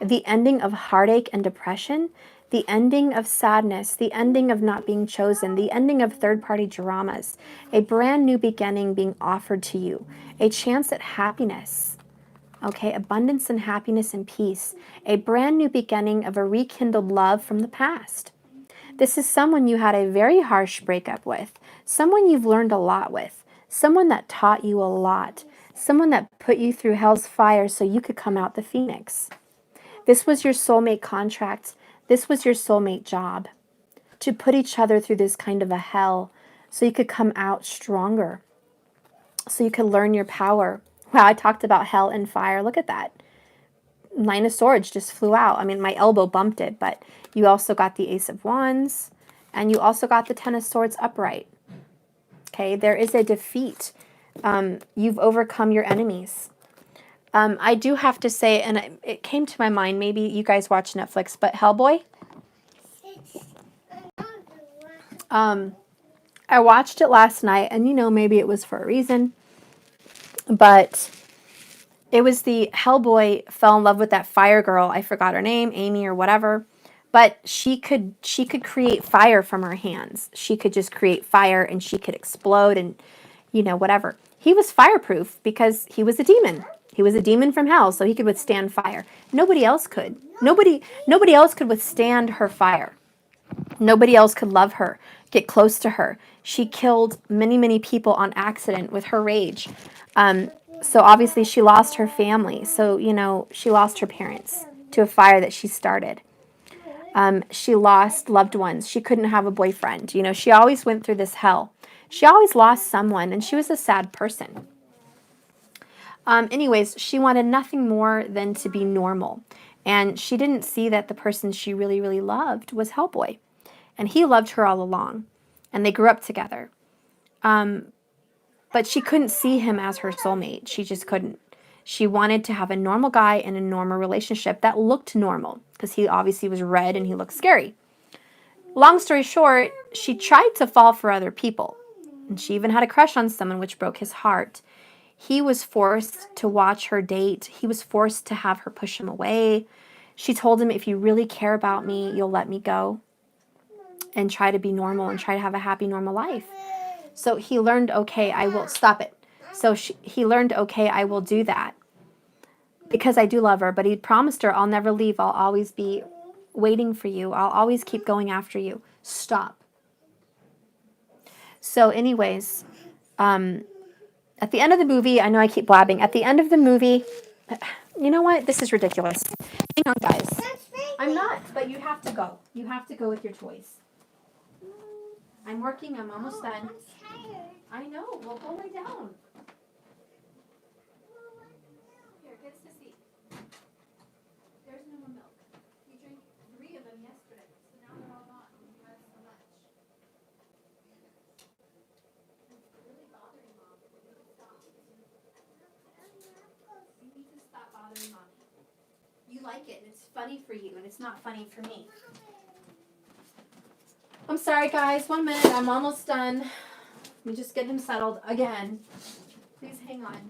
The ending of heartache and depression. The ending of sadness. The ending of not being chosen. The ending of third-party dramas. A brand new beginning being offered to you. A chance at happiness. Okay, abundance and happiness and peace. A brand new beginning of a rekindled love from the past. This is someone you had a very harsh breakup with. Someone you've learned a lot with. Someone that taught you a lot. Someone that put you through hell's fire so you could come out the phoenix. This was your soulmate contract. This was your soulmate job. To put each other through this kind of a hell so you could come out stronger. So you could learn your power. Wow, I talked about hell and fire. Look at that. 9 of Swords just flew out. I mean, my elbow bumped it, but you also got the Ace of Wands, and you also got the 10 of Swords upright. Okay, there is a defeat. You've overcome your enemies. I do have to say, and it came to my mind, maybe you guys watch Netflix, but Hellboy? I watched it last night, and you know, maybe it was for a reason. But it was the Hellboy fell in love with that fire girl. I forgot her name, Amy or whatever. But she could create fire from her hands. She could just create fire and she could explode and, you know, whatever. He was fireproof because he was a demon. He was a demon from hell, so he could withstand fire. Nobody else could. Nobody else could withstand her fire. Nobody else could love her, get close to her. She killed many, many people on accident with her rage. So obviously she lost her family. So, you know, she lost her parents to a fire that she started. She lost loved ones. She couldn't have a boyfriend. You know, she always went through this hell. She always lost someone, and she was a sad person. Anyways, she wanted nothing more than to be normal. And she didn't see that the person she really, really loved was Hellboy. And he loved her all along. And they grew up together. But she couldn't see him as her soulmate. She just couldn't. She wanted to have a normal guy in a normal relationship that looked normal. Because he obviously was red and he looked scary. Long story short, she tried to fall for other people. And she even had a crush on someone, which broke his heart. He was forced to watch her date. He was forced to have her push him away. She told him, if you really care about me, you'll let me go. and try to be normal and try to have a happy, normal life. So he learned, okay, I will stop it. So he learned, okay, I will do that because I do love her. But he promised her, I'll never leave. I'll always be waiting for you. I'll always keep going after you. Stop. So anyways, at the end of the movie, I know I keep blabbing. At the end of the movie, you know what? This is ridiculous. Hang on, guys. I'm not, but you have to go. You have to go with your toys. I'm working. I'm almost done. I know. Well, go lay down. Here, get us a seat. There's no more milk. You drank 3 of them yesterday, so now they're all gone. You had so much. It's really bothering Mom. You need to stop. You need to stop bothering Mommy. You like it, and it's funny for you, and it's not funny for me. I'm sorry, guys. 1 minute. I'm almost done. Let me just get him settled again. Please hang on.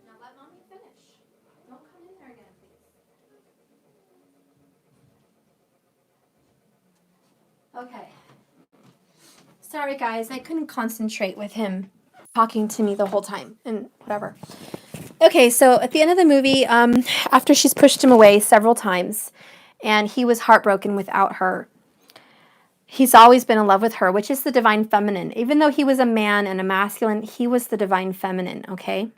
Now let Mommy finish. Don't come in there again, please. Okay. Sorry, guys. I couldn't concentrate with him talking to me the whole time and whatever. Okay, so at the end of the movie, after she's pushed him away several times and he was heartbroken without her, he's always been in love with her, which is the divine feminine. Even though he was a man and a masculine, he was the divine feminine, okay?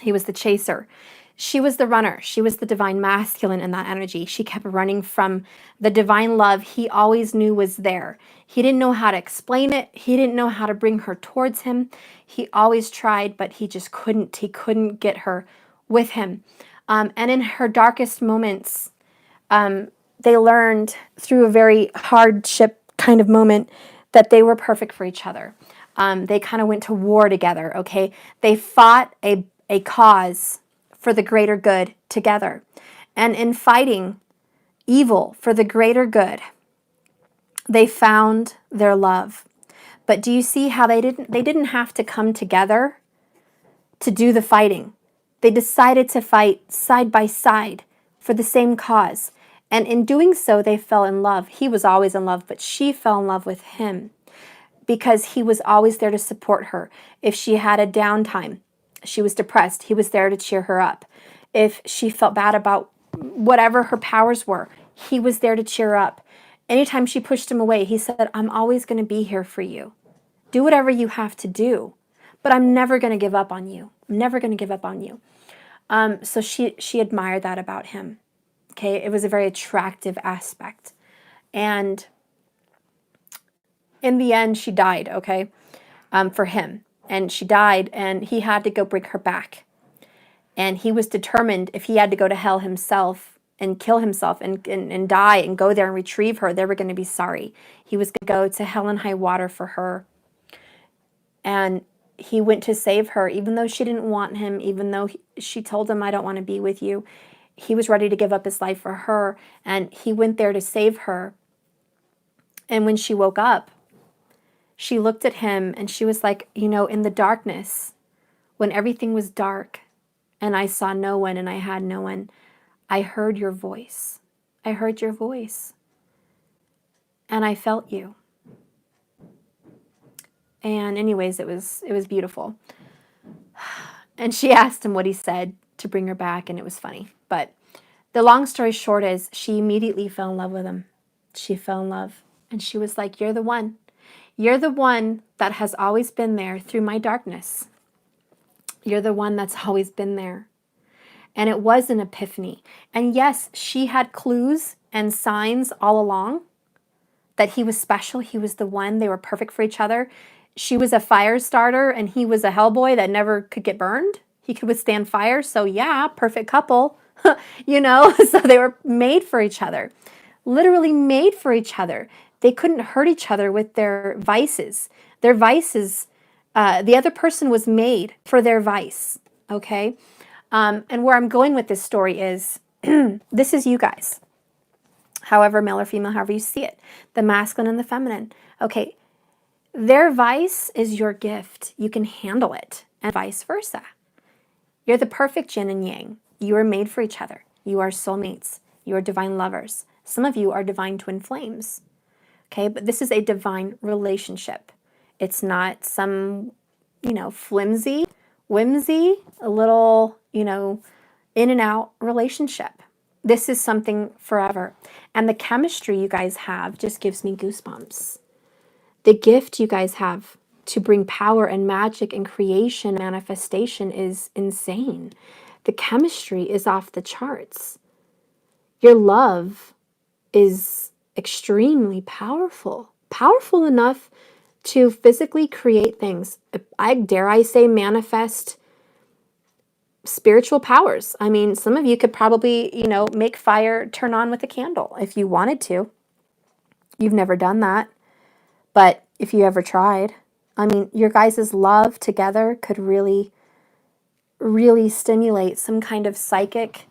He was the chaser. She was the runner. She was the divine masculine in that energy. She kept running from the divine love he always knew was there. He didn't know how to explain it. He didn't know how to bring her towards him. He always tried, but he just couldn't. He couldn't get her with him. And in her darkest moments, they learned through a very hardship kind of moment that they were perfect for each other. They kind of went to war together, okay? They fought a cause for the greater good together. And in fighting evil for the greater good, they found their love. But do you see how they didn't have to come together to do the fighting? They decided to fight side by side for the same cause. And in doing so, they fell in love. He was always in love, but she fell in love with him because he was always there to support her. If she had a downtime, she was depressed, he was there to cheer her up. If she felt bad about whatever her powers were, he was there to cheer her up. Anytime she pushed him away, he said, I'm always going to be here for you. Do whatever you have to do, but I'm never going to give up on you. I'm never going to give up on you. So she admired that about him. Okay, it was a very attractive aspect. And in the end, she died, okay, for him. And she died, and he had to go bring her back. And he was determined if he had to go to hell himself and kill himself and die and go there and retrieve her, they were going to be sorry. He was going to go to hell and high water for her. And he went to save her, even though she didn't want him, even though she told him, I don't want to be with you. He was ready to give up his life for her, and he went there to save her. And when she woke up, she looked at him and she was like, you know, in the darkness, when everything was dark and I saw no one and I had no one, I heard your voice. I heard your voice. And I felt you. And anyways, it was beautiful. And she asked him what he said to bring her back, and it was funny. But the long story short is she immediately fell in love with him. She fell in love. And she was like, you're the one. You're the one that has always been there through my darkness. You're the one that's always been there. And it was an epiphany. And yes, she had clues and signs all along that he was special. He was the one. They were perfect for each other. She was a fire starter and he was a hellboy that never could get burned. He could withstand fire. So yeah, perfect couple, you know, so they were made for each other, literally made for each other. They couldn't hurt each other with their vices. Their vices, the other person was made for their vice, okay? And where I'm going with this story is, this is you guys. however, male or female, however you see it, the masculine and the feminine. Okay, their vice is your gift. You can handle it, and vice versa. You're the perfect yin and yang. You are made for each other. You are soulmates. You are divine lovers. Some of you are divine twin flames. Okay, but this is a divine relationship. It's not some, flimsy, whimsy, a little, in and out relationship. This is something forever. And the chemistry you guys have just gives me goosebumps. The gift you guys have to bring power and magic and creation, manifestation is insane. The chemistry is off the charts. Your love is extremely powerful. Powerful enough to physically create things. I say manifest spiritual powers. I mean, some of you could probably, make fire turn on with a candle if you wanted to. You've never done that. But if you ever tried, I mean, your guys' love together could really, really stimulate some kind of psychic,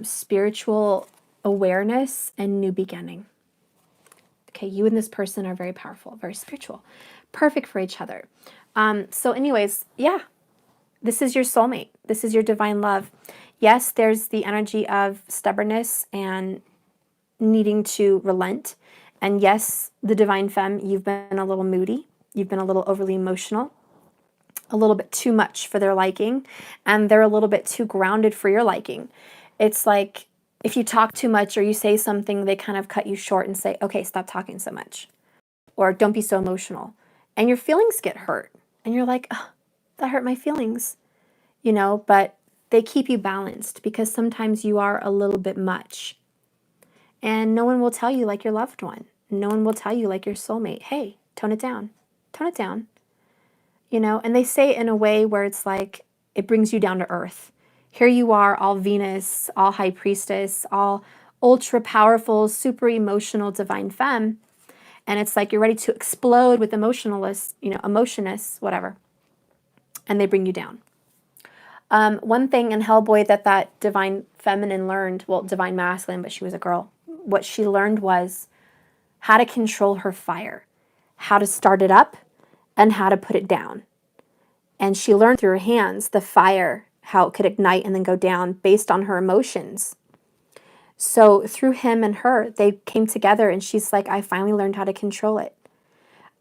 spiritual awareness and new beginning. Okay, you and this person are very powerful, very spiritual, perfect for each other. So anyways, yeah, this is your soulmate. This is your divine love. Yes, there's the energy of stubbornness and needing to relent. And yes, the divine femme, you've been a little moody. You've been a little overly emotional, a little bit too much for their liking, and they're a little bit too grounded for your liking. It's like if you talk too much or you say something, they kind of cut you short and say, okay, stop talking so much. Or don't be so emotional. And your feelings get hurt. And you're like, oh, that hurt my feelings. But they keep you balanced because sometimes you are a little bit much. And no one will tell you like your loved one. No one will tell you like your soulmate, hey, tone it down. Tone it down. And they say it in a way where it's like it brings you down to earth. Here you are, all Venus, all high priestess, all ultra powerful, super emotional divine femme. And it's like you're ready to explode with emotionists, whatever. And they bring you down. One thing in Hellboy that divine feminine learned, well, divine masculine, but she was a girl. What she learned was how to control her fire, how to start it up, and how to put it down. And she learned through her hands the fire, how it could ignite and then go down based on her emotions. So through him and her, they came together and she's like, I finally learned how to control it.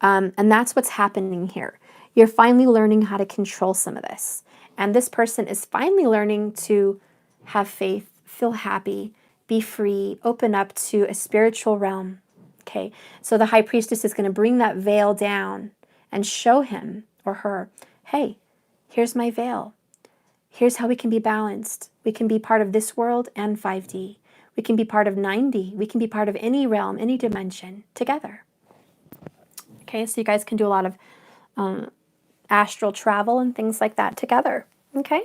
And that's what's happening here. You're finally learning how to control some of this. And this person is finally learning to have faith, feel happy, be free, open up to a spiritual realm. Okay, so the high priestess is going to bring that veil down and show him or her, hey, here's my veil. Here's how we can be balanced. We can be part of this world and 5D. We can be part of 9D. We can be part of any realm, any dimension together. Okay, so you guys can do a lot of astral travel and things like that together. Okay,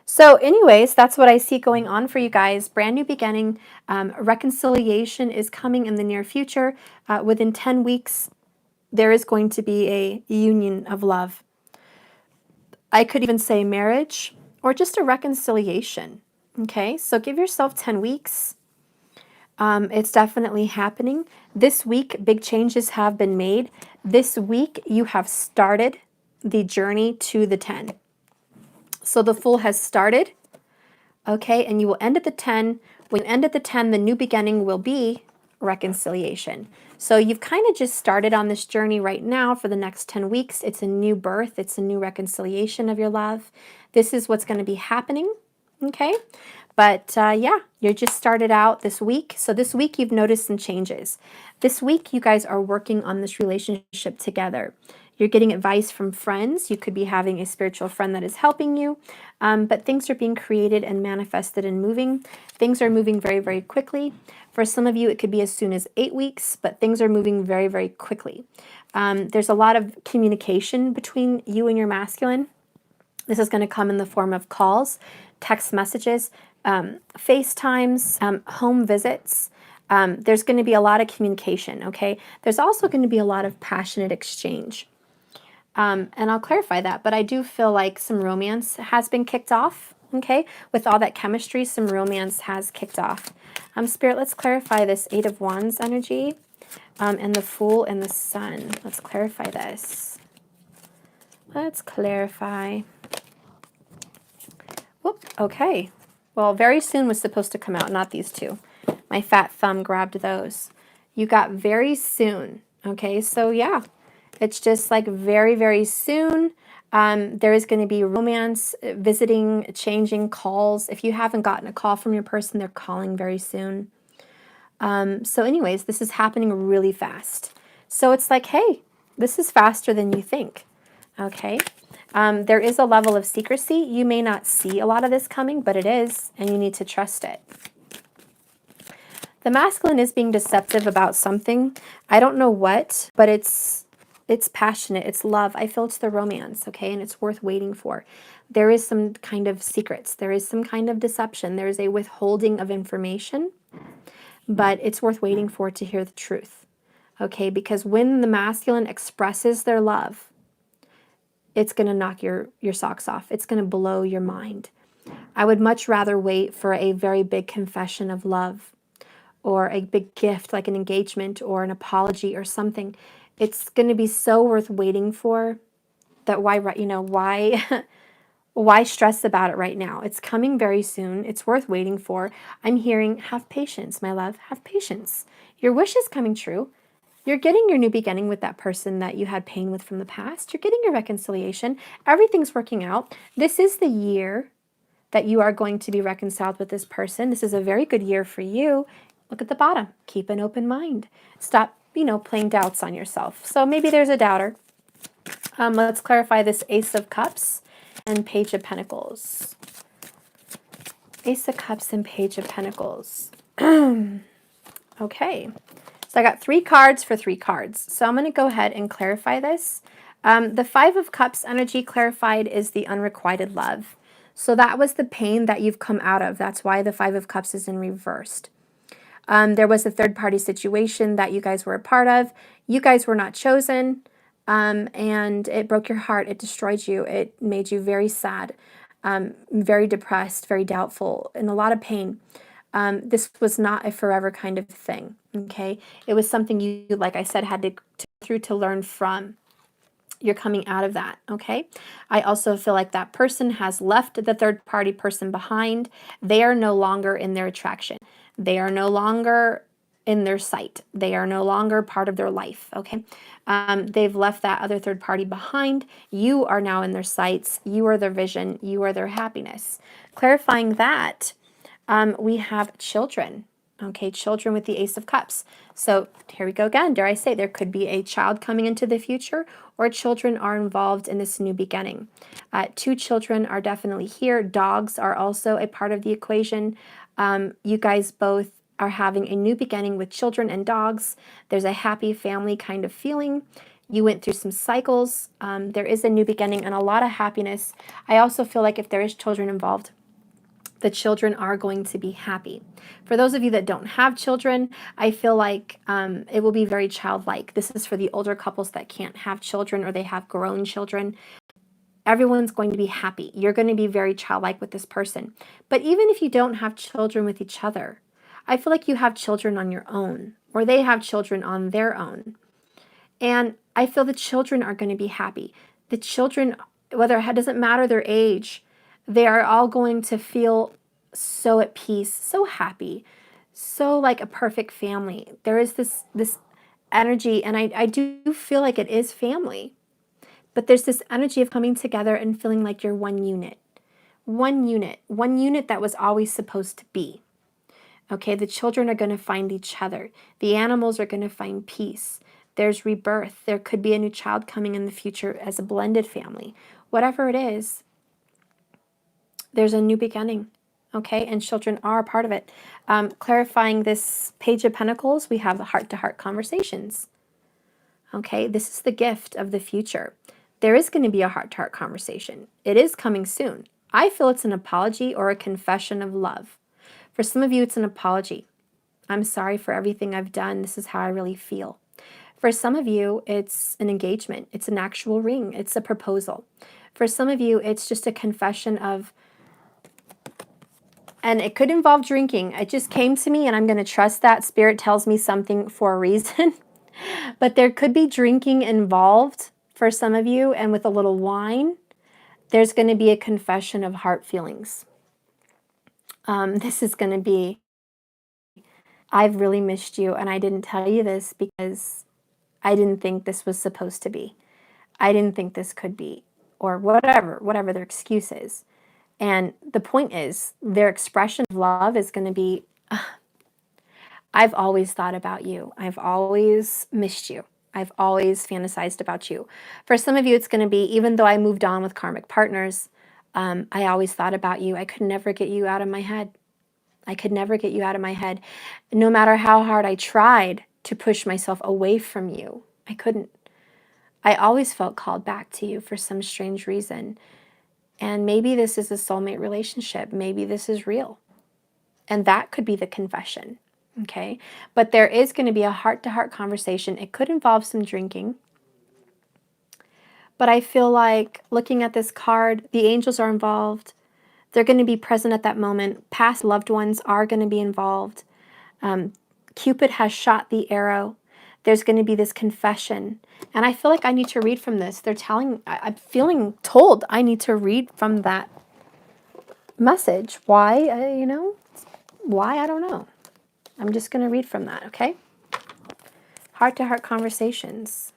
so anyways, that's what I see going on for you guys. Brand new beginning. Reconciliation is coming in the near future. Within 10 weeks, there is going to be a union of love. I could even say marriage or just a reconciliation. Okay, so give yourself 10 weeks. It's definitely happening. This week, big changes have been made. This week, you have started the journey to the 10. So the Fool has started, okay, and you will end at the 10. When you end at the 10, the new beginning will be reconciliation. So you've kind of just started on this journey right now for the next 10 weeks. It's a new birth. It's a new reconciliation of your love. This is what's going to be happening, okay? But yeah, you just started out this week. So this week you've noticed some changes. This week you guys are working on this relationship together. You're getting advice from friends. You could be having a spiritual friend that is helping you. But things are being created and manifested and moving. Things are moving very, very quickly. For some of you, it could be as soon as 8 weeks, but things are moving very, very quickly. There's a lot of communication between you and your masculine. This is going to come in the form of calls, text messages, FaceTimes, home visits. There's going to be a lot of communication, okay? There's also going to be a lot of passionate exchange. And I'll clarify that, but I do feel like some romance has been kicked off, Okay, with all that chemistry, some romance has kicked off. Spirit, let's clarify this Eight of Wands energy and the Fool and the Sun. Let's clarify this. Let's clarify. Whoop, okay. Well, very soon was supposed to come out, not these two. My fat thumb grabbed those. You got very soon. Okay, so yeah, it's just like very, very soon. There is going to be romance, visiting, changing calls. If you haven't gotten a call from your person, they're calling very soon. So anyways, this is happening really fast. So it's like, hey, this is faster than you think. Okay. There is a level of secrecy. You may not see a lot of this coming, but it is, and you need to trust it. The masculine is being deceptive about something. I don't know what, but it's passionate. It's love. I feel it's the romance, okay? And it's worth waiting for. There is some kind of secrets. There is some kind of deception. There is a withholding of information, but it's worth waiting for to hear the truth, okay? Because when the masculine expresses their love, it's going to knock your socks off. It's going to blow your mind. I would much rather wait for a very big confession of love or a big gift like an engagement or an apology or something. It's going to be so worth waiting for that why why stress about it right now? It's coming very soon. It's worth waiting for. I'm hearing, have patience, my love. Have patience. Your wish is coming true. You're getting your new beginning with that person that you had pain with from the past. You're getting your reconciliation. Everything's working out. This is the year that you are going to be reconciled with this person. This is a very good year for you. Look at the bottom. Keep an open mind. Stop, playing doubts on yourself. So maybe there's a doubter. Let's clarify this Ace of Cups and Page of Pentacles. Ace of Cups and Page of Pentacles. Okay. So I got 3 cards for 3 cards. So I'm going to go ahead and clarify this. The Five of Cups energy clarified is the unrequited love. So that was the pain that you've come out of. That's why the Five of Cups is in reversed. There was a third-party situation that you guys were a part of. You guys were not chosen, and it broke your heart. It destroyed you. It made you very sad, very depressed, very doubtful, in a lot of pain. This was not a forever kind of thing, okay? It was something you, like I said, had to go through to learn from. You're coming out of that, okay? I also feel like that person has left the third-party person behind. They are no longer in their attraction. They are no longer in their sight. They are no longer part of their life, okay? They've left that other third party behind. You are now in their sights. You are their vision. You are their happiness. Clarifying that, we have children. Okay, children with the Ace of Cups. So here we go again. Dare I say, there could be a child coming into the future, or children are involved in this new beginning. 2 children are definitely here. Dogs are also a part of the equation. You guys both are having a new beginning with children and dogs. There's a happy family kind of feeling. You went through some cycles. There is a new beginning and a lot of happiness. I also feel like if there is children involved, the children are going to be happy. For those of you that don't have children, I feel like it will be very childlike. This is for the older couples that can't have children or they have grown children. Everyone's going to be happy. You're going to be very childlike with this person. But even if you don't have children with each other, I feel like you have children on your own, or they have children on their own. And I feel the children are going to be happy. The children, whether it doesn't matter their age, they are all going to feel so at peace, so happy, so like a perfect family. There is this energy, and I do feel like it is family. But there's this energy of coming together and feeling like you're one unit. One unit that was always supposed to be. Okay, the children are going to find each other. The animals are going to find peace. There's rebirth. There could be a new child coming in the future as a blended family. Whatever it is, there's a new beginning. Okay, and children are a part of it. Clarifying this Page of Pentacles, we have heart-to-heart conversations. Okay, this is the gift of the future. There is going to be a heart-to-heart conversation. It is coming soon. I feel it's an apology or a confession of love. For some of you, it's an apology. I'm sorry for everything I've done. This is how I really feel. For some of you, it's an engagement. It's an actual ring. It's a proposal. For some of you, it's just a confession of, And it could involve drinking. It just came to me, and I'm going to trust that. Spirit tells me something for a reason. But there could be drinking involved for some of you, and with a little wine, there's going to be a confession of heart feelings. This is going to be, I've really missed you, and I didn't tell you this because I didn't think this was supposed to be. I didn't think this could be, or whatever their excuse is. And the point is, their expression of love is going to be, I've always thought about you. I've always missed you. I've always fantasized about you. For some of you, it's going to be, even though I moved on with karmic partners, I always thought about you. I could never get you out of my head. I could never get you out of my head. No matter how hard I tried to push myself away from you, I couldn't. I always felt called back to you for some strange reason. And maybe this is a soulmate relationship. Maybe this is real. And that could be the confession. Okay, but there is going to be a heart-to-heart conversation. It could involve some drinking. But I feel like looking at this card, the angels are involved. They're going to be present at that moment. Past loved ones are going to be involved. Cupid has shot the arrow. There's going to be this confession. And I feel like I need to read from this. I'm feeling told I need to read from that message. Why? Why? I don't know. I'm just going to read from that, okay? Heart-to-heart conversations.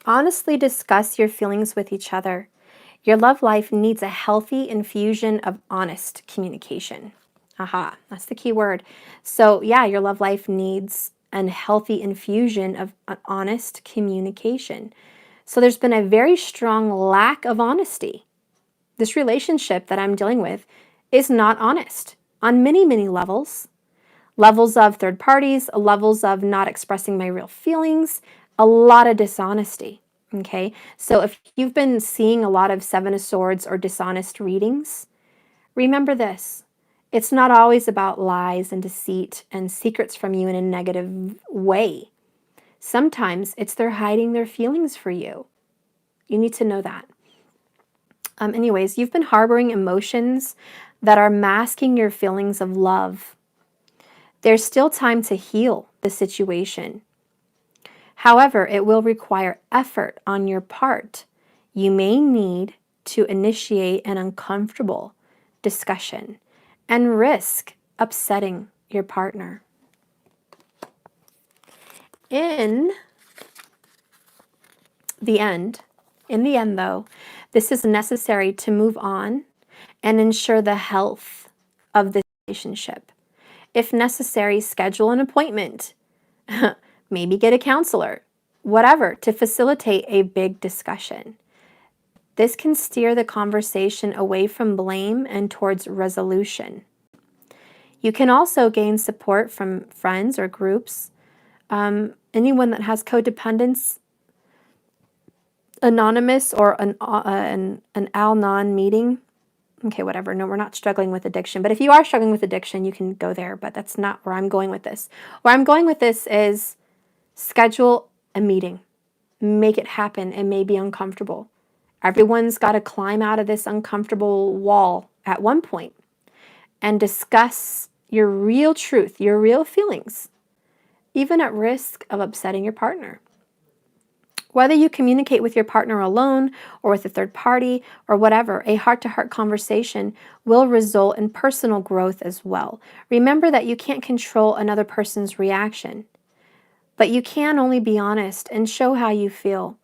Honestly discuss your feelings with each other. Your love life needs a healthy infusion of honest communication. Aha, that's the key word. So yeah, your love life needs a healthy infusion of honest communication. So there's been a very strong lack of honesty. This relationship that I'm dealing with is not honest on many, many levels. Levels of third parties, levels of not expressing my real feelings, a lot of dishonesty. Okay, so if you've been seeing a lot of Seven of Swords or dishonest readings, remember this. It's not always about lies and deceit and secrets from you in a negative way. Sometimes it's they're hiding their feelings for you. You need to know that. Anyways, you've been harboring emotions that are masking your feelings of love. There's still time to heal the situation. However, it will require effort on your part. You may need to initiate an uncomfortable discussion and risk upsetting your partner. In the end, though, this is necessary to move on and ensure the health of the relationship. If necessary, schedule an appointment. Maybe get a counselor, whatever, to facilitate a big discussion. This can steer the conversation away from blame and towards resolution. You can also gain support from friends or groups. Anyone that has codependence, anonymous, or an Al-Anon meeting. Okay, whatever. No, we're not struggling with addiction. But if you are struggling with addiction, you can go there. But that's not where I'm going with this. Where I'm going with this is schedule a meeting. Make it happen. It may be uncomfortable. Everyone's got to climb out of this uncomfortable wall at one point and discuss your real truth, your real feelings, even at risk of upsetting your partner. Whether you communicate with your partner alone or with a third party or whatever, a heart-to-heart conversation will result in personal growth as well. Remember that you can't control another person's reaction, but you can only be honest and show how you feel.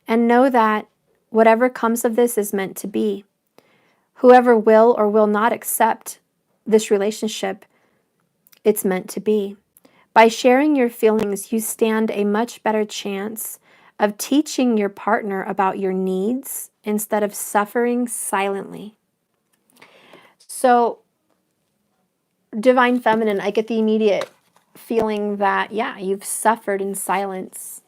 And know that whatever comes of this is meant to be. Whoever will or will not accept this relationship, it's meant to be. By sharing your feelings, you stand a much better chance of teaching your partner about your needs instead of suffering silently. So, Divine Feminine, I get the immediate feeling that, yeah, you've suffered in silence,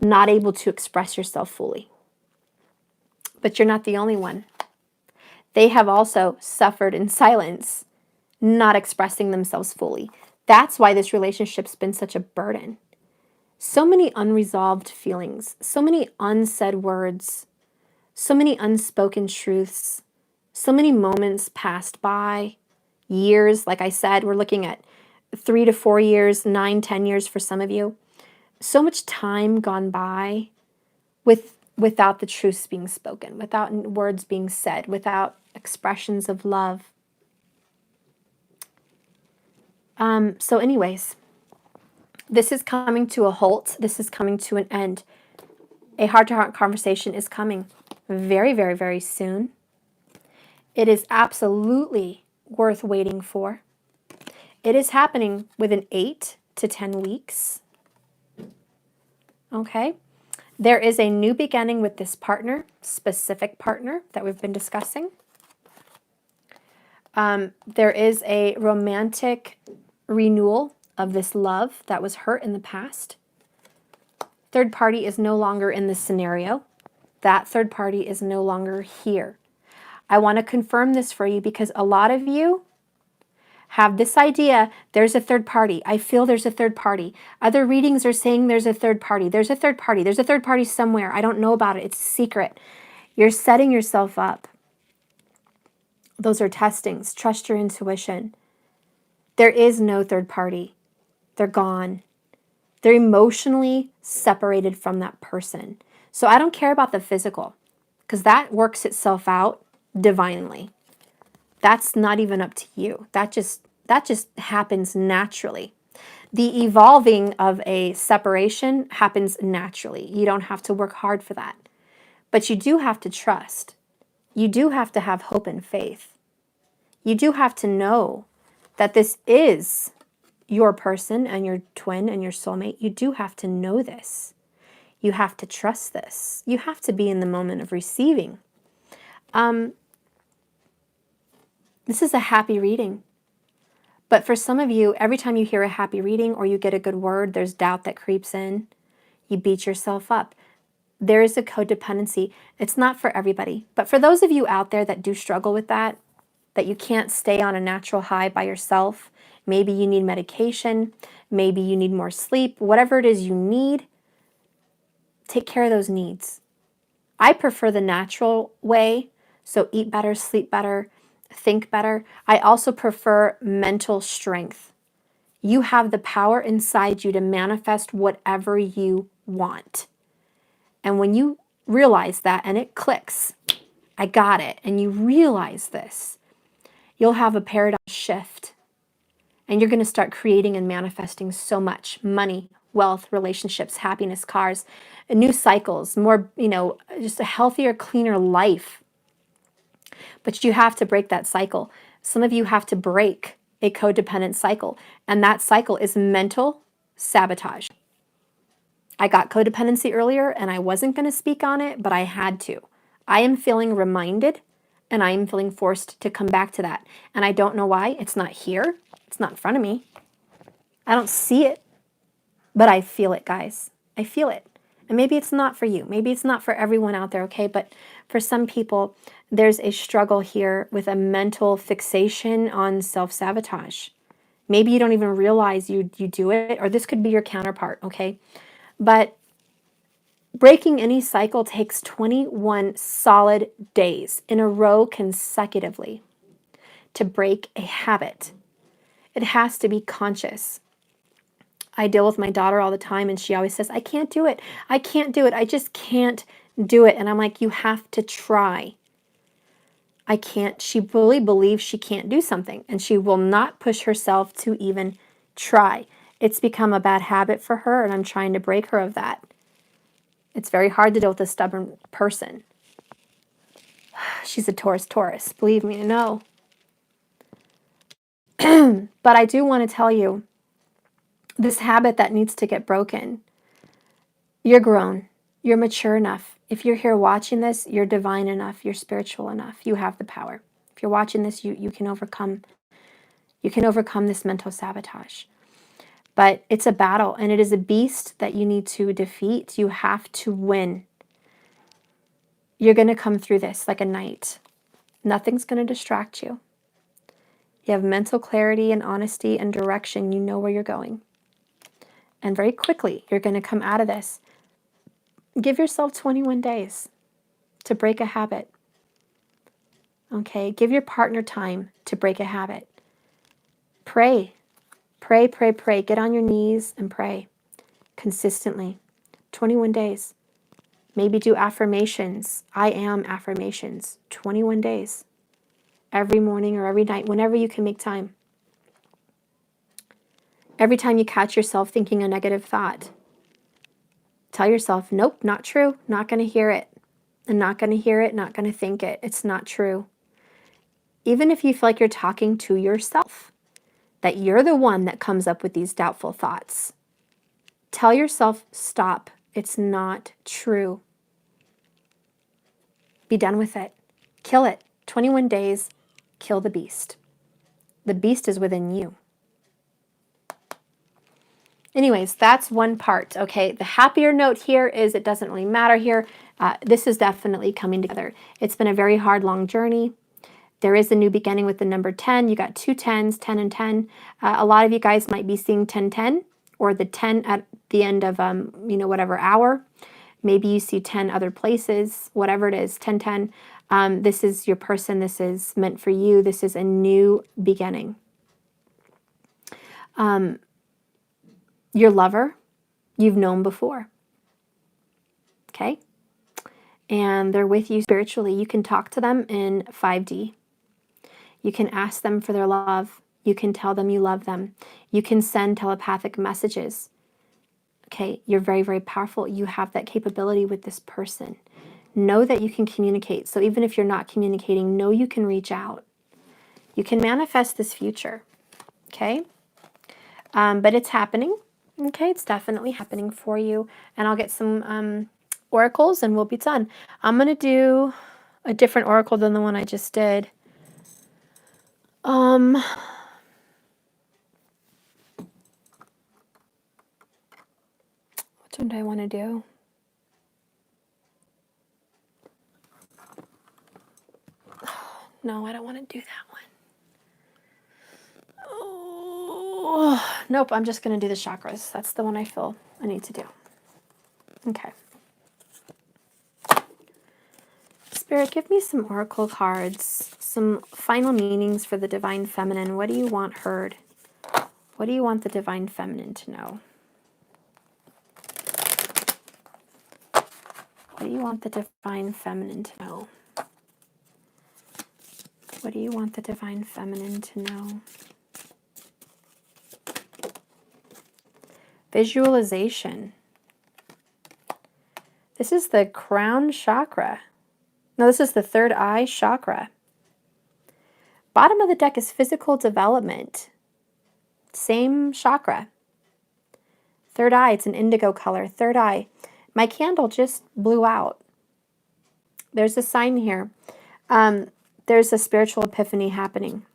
not able to express yourself fully. But you're not the only one. They have also suffered in silence, not expressing themselves fully. That's why this relationship's been such a burden. So many unresolved feelings, so many unsaid words, so many unspoken truths, so many moments passed by, years. Like I said, we're looking at 3 to 4 years, 9, 10 years for some of you. So much time gone by without the truths being spoken, without words being said, without expressions of love. So anyways, this is coming to a halt. This is coming to an end. A heart-to-heart conversation is coming very, very, very soon. It is absolutely worth waiting for. It is happening within 8 to 10 weeks. Okay? There is a new beginning with this partner, specific partner that we've been discussing. There is a romantic renewal of this love that was hurt in the past. Third party is no longer in this scenario. That third party is no longer here. I want to confirm this for you because a lot of you have this idea, there's a third party. I feel there's a third party. Other readings are saying there's a third party. There's a third party. There's a third party somewhere. I don't know about it. It's a secret. You're setting yourself up. Those are testings. Trust your intuition. There is no third party. They're gone. They're emotionally separated from that person. So I don't care about the physical because that works itself out divinely. That's not even up to you. That just happens naturally. The evolving of a separation happens naturally. You don't have to work hard for that. But you do have to trust. You do have to have hope and faith. You do have to know that this is your person and your twin and your soulmate. You do have to know this. You have to trust this. You have to be in the moment of receiving. This is a happy reading. But for some of you, every time you hear a happy reading or you get a good word, there's doubt that creeps in. You beat yourself up. There is a codependency. It's not for everybody. But for those of you out there that do struggle with that you can't stay on a natural high by yourself, maybe you need medication, maybe you need more sleep, whatever it is you need, take care of those needs. I prefer the natural way, so eat better, sleep better, think better. I also prefer mental strength. You have the power inside you to manifest whatever you want. And when you realize that and it clicks, I got it, and you realize this, you'll have a paradigm shift. And you're going to start creating and manifesting so much money, wealth, relationships, happiness, cars, new cycles, more, just a healthier, cleaner life. But you have to break that cycle. Some of you have to break a codependent cycle. And that cycle is mental sabotage. I got codependency earlier and I wasn't going to speak on it, but I had to. I am feeling reminded and I am feeling forced to come back to that. And I don't know why. It's not here. It's not in front of me. I don't see it, but I feel it, guys. I feel it. And maybe it's not for you. Maybe it's not for everyone out there, okay? But for some people, there's a struggle here with a mental fixation on self-sabotage. Maybe you don't even realize you do it, or this could be your counterpart, okay? But breaking any cycle takes 21 solid days in a row consecutively to break a habit. It has to be conscious. I deal with my daughter all the time and she always says, I can't do it. I can't do it. I just can't do it. And I'm like, you have to try. I can't. She really believes she can't do something and she will not push herself to even try. It's become a bad habit for her and I'm trying to break her of that. It's very hard to deal with a stubborn person. She's a Taurus, believe me, I know. But I do want to tell you, this habit that needs to get broken, you're grown, you're mature enough. If you're here watching this, you're divine enough, you're spiritual enough, you have the power. If you're watching this, you can overcome this mental sabotage. But it's a battle and it is a beast that you need to defeat. You have to win. You're going to come through this like a knight. Nothing's going to distract you. You have mental clarity and honesty and direction. You know where you're going. And very quickly, you're going to come out of this. Give yourself 21 days to break a habit. Okay? Give your partner time to break a habit. Pray. Pray, pray, pray. Get on your knees and pray consistently. 21 days. Maybe do affirmations. I am affirmations. 21 days. Every morning or every night, whenever you can make time. Every time you catch yourself thinking a negative thought, tell yourself, nope, not true. Not going to hear it. I'm not going to hear it, not going to think it. It's not true. Even if you feel like you're talking to yourself, that you're the one that comes up with these doubtful thoughts, tell yourself, stop. It's not true. Be done with it. Kill it. 21 days, kill the beast. The beast is within you. Anyways, that's one part, okay? The happier note here is it doesn't really matter here. This is definitely coming together. It's been a very hard, long journey. There is a new beginning with the number 10. You got 2 10s, 10 and 10. A lot of you guys might be seeing 10, 10 or the 10 at the end of, whatever hour. Maybe you see 10 other places, whatever it is, 10, 10. This is your person. This is meant for you. This is a new beginning. Your lover, you've known before. Okay? And they're with you spiritually. You can talk to them in 5D. You can ask them for their love. You can tell them you love them. You can send telepathic messages. Okay? You're very, very powerful. You have that capability with this person. Know that you can communicate. So even if you're not communicating, know you can reach out. You can manifest this future. Okay? But it's happening. Okay, it's definitely happening for you. And I'll get some oracles and we'll be done. I'm going to do a different oracle than the one I just did. Which one do I want to do? No, I don't want to do that one. Oh, nope, I'm just going to do the chakras. That's the one I feel I need to do. Okay. Spirit, give me some oracle cards, some final meanings for the Divine Feminine. What do you want heard? What do you want the Divine Feminine to know? What do you want the Divine Feminine to know? What do you want the Divine Feminine to know? Visualization. This is the crown chakra. No, this is the third eye chakra. Bottom of the deck is physical development. Same chakra. Third eye, it's an indigo color. Third eye. My candle just blew out. There's a sign here. There's a spiritual epiphany happening.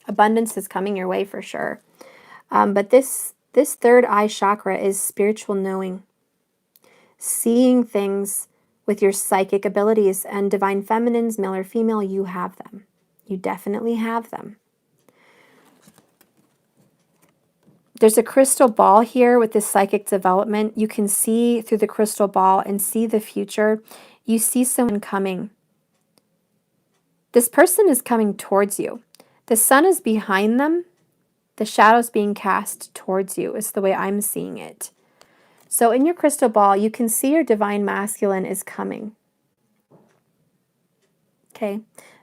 Abundance is coming your way for sure. But this third eye chakra is spiritual knowing. Seeing things with your psychic abilities, and Divine Feminines, male or female, you have them. You definitely have them. There's a crystal ball here with this psychic development. You can see through the crystal ball and see the future. You see someone coming. This person is coming towards you. The sun is behind them. The shadows being cast towards you is the way I'm seeing it. So in your crystal ball, you can see your Divine Masculine is coming. Okay.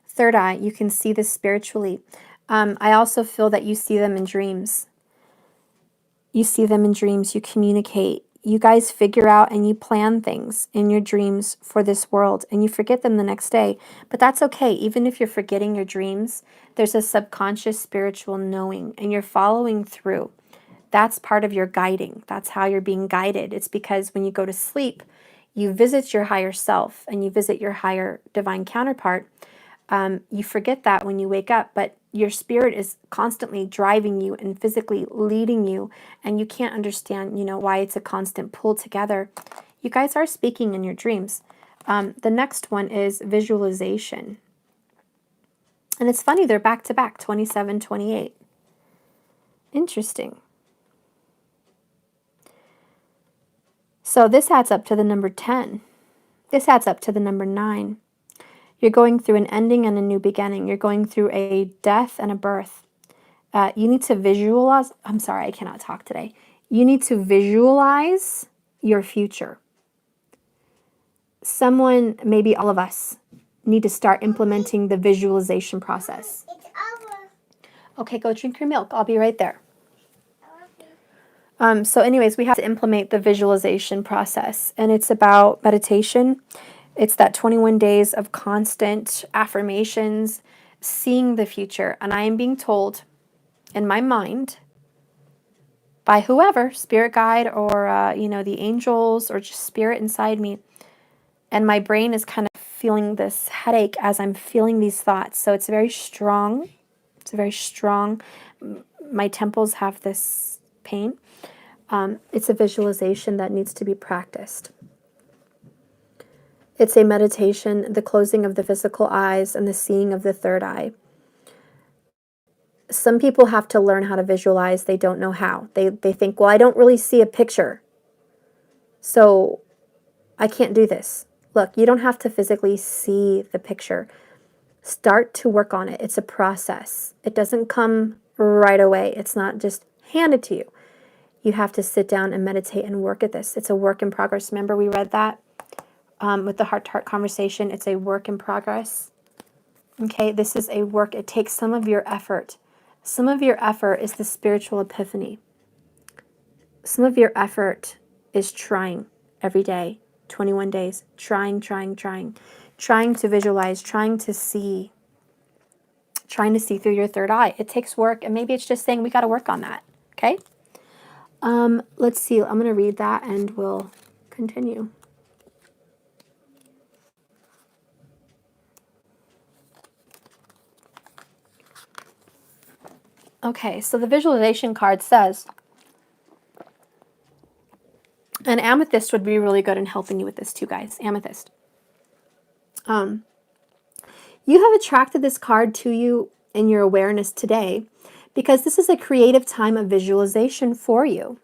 Third eye, you can see this spiritually. I also feel that you see them in dreams. You see them in dreams. You communicate. You guys figure out and you plan things in your dreams for this world, and you forget them the next day. But that's okay. Even if you're forgetting your dreams, there's a subconscious spiritual knowing, and you're following through. That's part of your guiding. That's how you're being guided. It's because when you go to sleep, you visit your higher self and you visit your higher divine counterpart. You forget that when you wake up, but your spirit is constantly driving you and physically leading you, and you can't understand, why it's a constant pull together. You guys are speaking in your dreams. The next one is visualization. And it's funny, they're back to back, 27, 28. Interesting. So this adds up to the number 10. This adds up to the number 9. You're going through an ending and a new beginning. You're going through a death and a birth. You need to visualize. I'm sorry, I cannot talk today. You need to visualize your future. Someone, maybe all of us, need to start implementing the visualization process. It's over. Okay, go drink your milk. I'll be right there. So anyways, we have to implement the visualization process, and it's about meditation. It's that 21 days of constant affirmations, seeing the future. And I am being told in my mind by whoever, spirit guide or, the angels or just spirit inside me. And my brain is kind of feeling this headache as I'm feeling these thoughts. So it's very strong. It's very strong. My temples have this pain. It's a visualization that needs to be practiced. It's a meditation, the closing of the physical eyes and the seeing of the third eye. Some people have to learn how to visualize. They don't know how. They think, well, I don't really see a picture, so I can't do this. Look, you don't have to physically see the picture. Start to work on it. It's a process. It doesn't come right away. It's not just handed to you. You have to sit down and meditate and work at this. It's a work in progress. Remember we read that with the heart-to-heart conversation. It's a work in progress. Okay, this is a work. It takes some of your effort. Some of your effort is the spiritual epiphany. Some of your effort is trying every day, 21 days, trying to visualize, trying to see through your third eye. It takes work, and maybe it's just saying we got to work on that, okay? Let's see. I'm going to read that, and we'll continue. Okay, so the visualization card says, and amethyst would be really good in helping you with this too, guys. Amethyst. You have attracted this card to you in your awareness today because this is a creative time of visualization for you.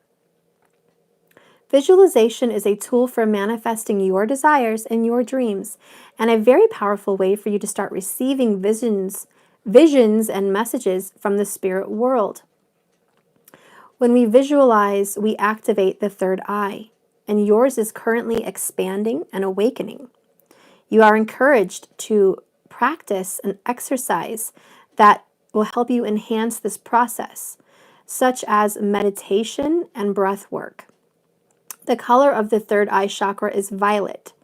Visualization is a tool for manifesting your desires and your dreams, and a very powerful way for you to start receiving visions and messages from the spirit world. When we visualize, we activate the third eye, and yours is currently expanding and awakening. You are encouraged to practice an exercise that will help you enhance this process, such as meditation and breath work. The color of the third eye chakra is violet,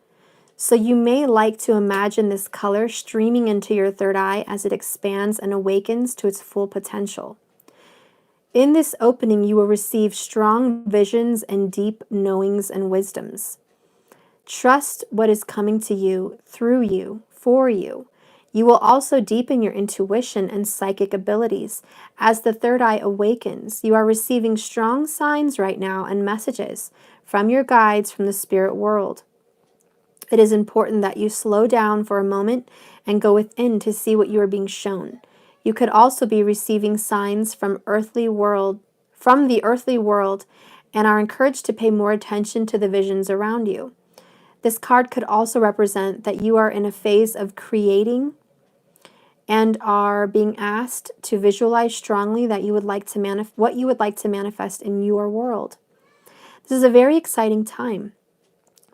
so you may like to imagine this color streaming into your third eye as it expands and awakens to its full potential. In this opening, you will receive strong visions and deep knowings and wisdoms. Trust what is coming to you, through you, for you. You will also deepen your intuition and psychic abilities. As the third eye awakens, you are receiving strong signs right now and messages from your guides from the spirit world. It is important that you slow down for a moment and go within to see what you are being shown. You could also be receiving signs from the earthly world, and are encouraged to pay more attention to the visions around you. This card could also represent that you are in a phase of creating and are being asked to visualize strongly that what you would like to manifest in your world. This is a very exciting time.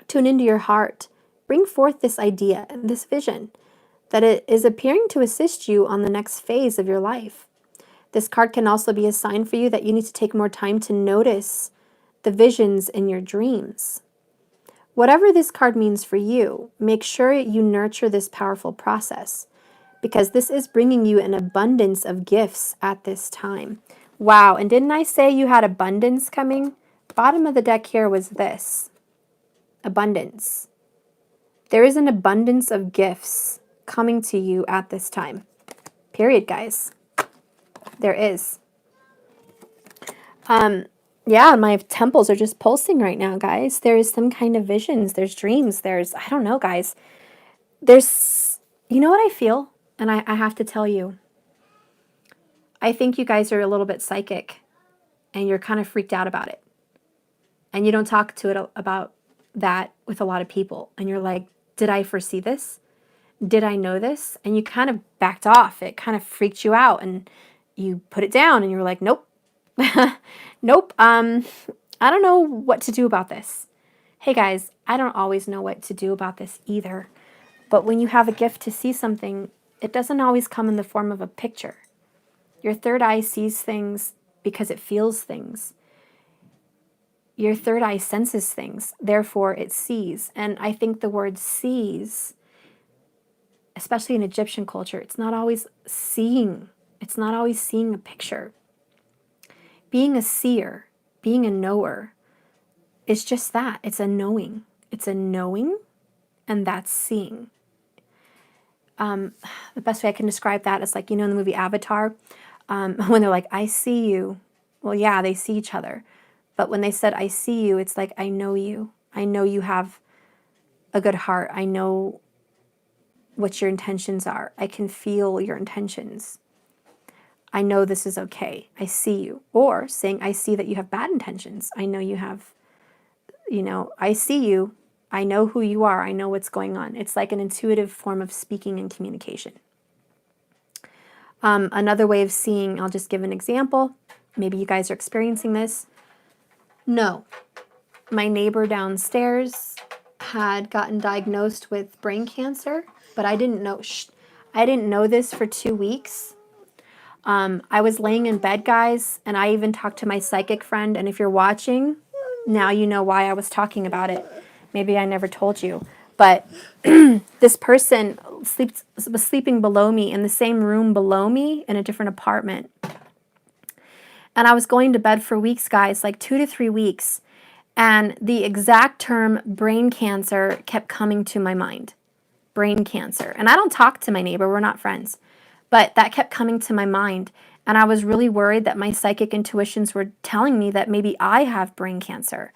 Tune into your heart. Bring forth this idea and this vision that it is appearing to assist you on the next phase of your life. This card can also be a sign for you that you need to take more time to notice the visions in your dreams. Whatever this card means for you, make sure you nurture this powerful process, because this is bringing you an abundance of gifts at this time. Wow, and didn't I say you had abundance coming? Bottom of the deck here was this. Abundance. There is an abundance of gifts coming to you at this time. Period, guys. There is. Yeah, my temples are just pulsing right now, guys. There is some kind of visions. There's dreams. I don't know, guys. You know what I feel? And I have to tell you. I think you guys are a little bit psychic and you're kind of freaked out about it. And you don't talk that with a lot of people. And you're like, did I foresee this? Did I know this? And you kind of backed off. It kind of freaked you out and you put it down and you were like, nope, nope. I don't know what to do about this. Hey guys, I don't always know what to do about this either. But when you have a gift to see something, it doesn't always come in the form of a picture. Your third eye sees things because it feels things. Your third eye senses things, therefore it sees. And I think the word sees, especially in Egyptian culture, it's not always seeing. It's not always seeing a picture. Being a seer, being a knower, is just that. It's a knowing. It's a knowing, and that's seeing. The best way I can describe that is like, in the movie Avatar, when they're like, I see you. Well, yeah, they see each other. But when they said, I see you, it's like, I know you. I know you have a good heart. I know what your intentions are. I can feel your intentions. I know this is okay. I see you. Or saying, I see that you have bad intentions. I know you have, I see you. I know who you are. I know what's going on. It's like an intuitive form of speaking and communication. Another way of seeing, I'll just give an example. Maybe you guys are experiencing this. No, my neighbor downstairs had gotten diagnosed with brain cancer, but I didn't know this for 2 weeks. I was laying in bed, guys, and I even talked to my psychic friend. And if you're watching, now you know why I was talking about it. Maybe I never told you. But this person was sleeping below me in the same room below me in a different apartment. And I was going to bed for weeks, guys, like 2 to 3 weeks. And the exact term brain cancer kept coming to my mind. Brain cancer. And I don't talk to my neighbor. We're not friends. But that kept coming to my mind. And I was really worried that my psychic intuitions were telling me that maybe I have brain cancer.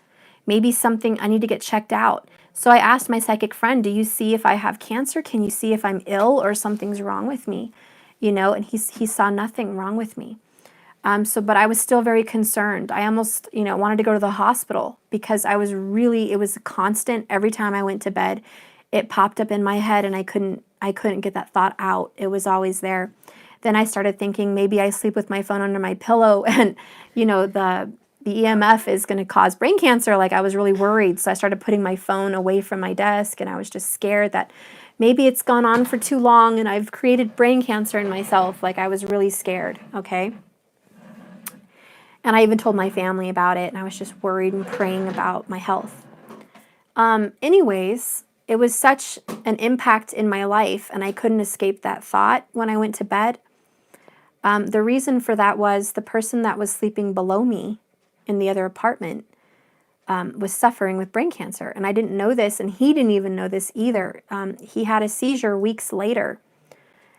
Maybe something I need to get checked out. So I asked my psychic friend, do you see if I have cancer? Can you see if I'm ill or something's wrong with me? And he saw nothing wrong with me. But I was still very concerned. I almost, wanted to go to the hospital because it was constant. Every time I went to bed, it popped up in my head and I couldn't get that thought out. It was always there. Then I started thinking maybe I sleep with my phone under my pillow and, the EMF is going to cause brain cancer. Like I was really worried. So I started putting my phone away from my desk and I was just scared that maybe it's gone on for too long and I've created brain cancer in myself. Like I was really scared. Okay. And I even told my family about it and I was just worried and praying about my health. Anyways, it was such an impact in my life and I couldn't escape that thought when I went to bed. The reason for that was the person that was sleeping below me in the other apartment was suffering with brain cancer. And I didn't know this, and he didn't even know this either. He had a seizure weeks later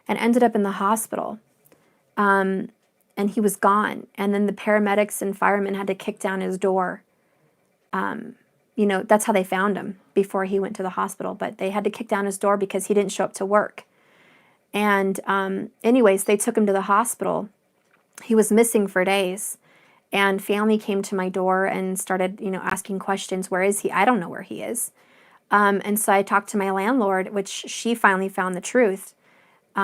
and ended up in the hospital. And he was gone. And then the paramedics and firemen had to kick down his door. That's how they found him before he went to the hospital. But they had to kick down his door because he didn't show up to work. And anyways, they took him to the hospital. He was missing for days. And family came to my door and started, asking questions. Where is he? I don't know where he is. And so I talked to my landlord, which she finally found the truth.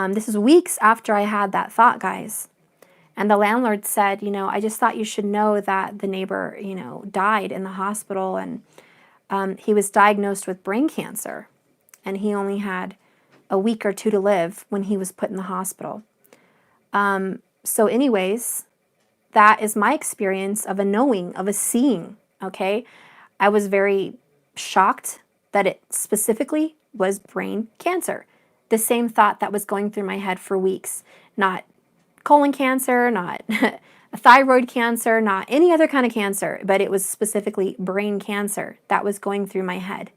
This is weeks after I had that thought, guys. And the landlord said, I just thought you should know that the neighbor, died in the hospital and he was diagnosed with brain cancer. And he only had a week or 2 to live when he was put in the hospital. So anyways, that is my experience of a knowing, of a seeing, okay? I was very shocked that it specifically was brain cancer. The same thought that was going through my head for weeks. Not colon cancer, not a thyroid cancer, not any other kind of cancer, but it was specifically brain cancer that was going through my head.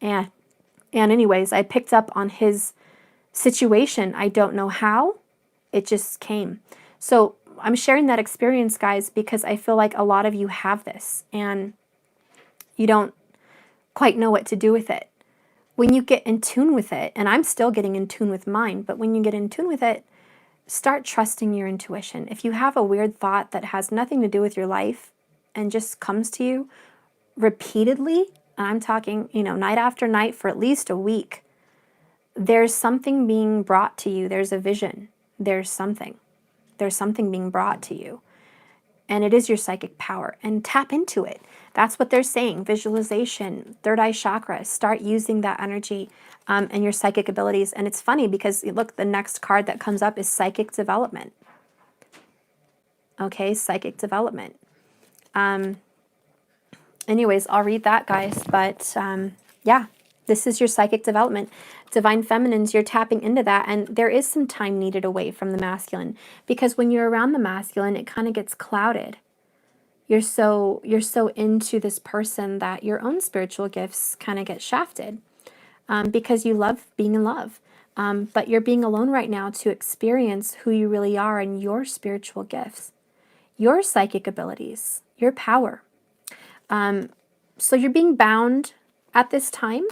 And anyways, I picked up on his situation. I don't know how. It just came. So I'm sharing that experience, guys, because I feel like a lot of you have this and you don't quite know what to do with it. When you get in tune with it, and I'm still getting in tune with mine, but when you get in tune with it, start trusting your intuition. If you have a weird thought that has nothing to do with your life and just comes to you repeatedly, and I'm talking, night after night for at least a week, there's something being brought to you. There's a vision. There's something being brought to you. And it is your psychic power. And tap into it. That's what they're saying. Visualization, third eye chakra. Start using that energy and your psychic abilities. And it's funny because, look, the next card that comes up is psychic development. Okay, psychic development. Anyways, I'll read that, guys. But yeah, this is your psychic development. Divine feminines, you're tapping into that. And there is some time needed away from the masculine. Because when you're around the masculine, it kind of gets clouded. You're so into this person that your own spiritual gifts kind of get shafted because you love being in love. But you're being alone right now to experience who you really are and your spiritual gifts, your psychic abilities, your power. So you're being bound at this time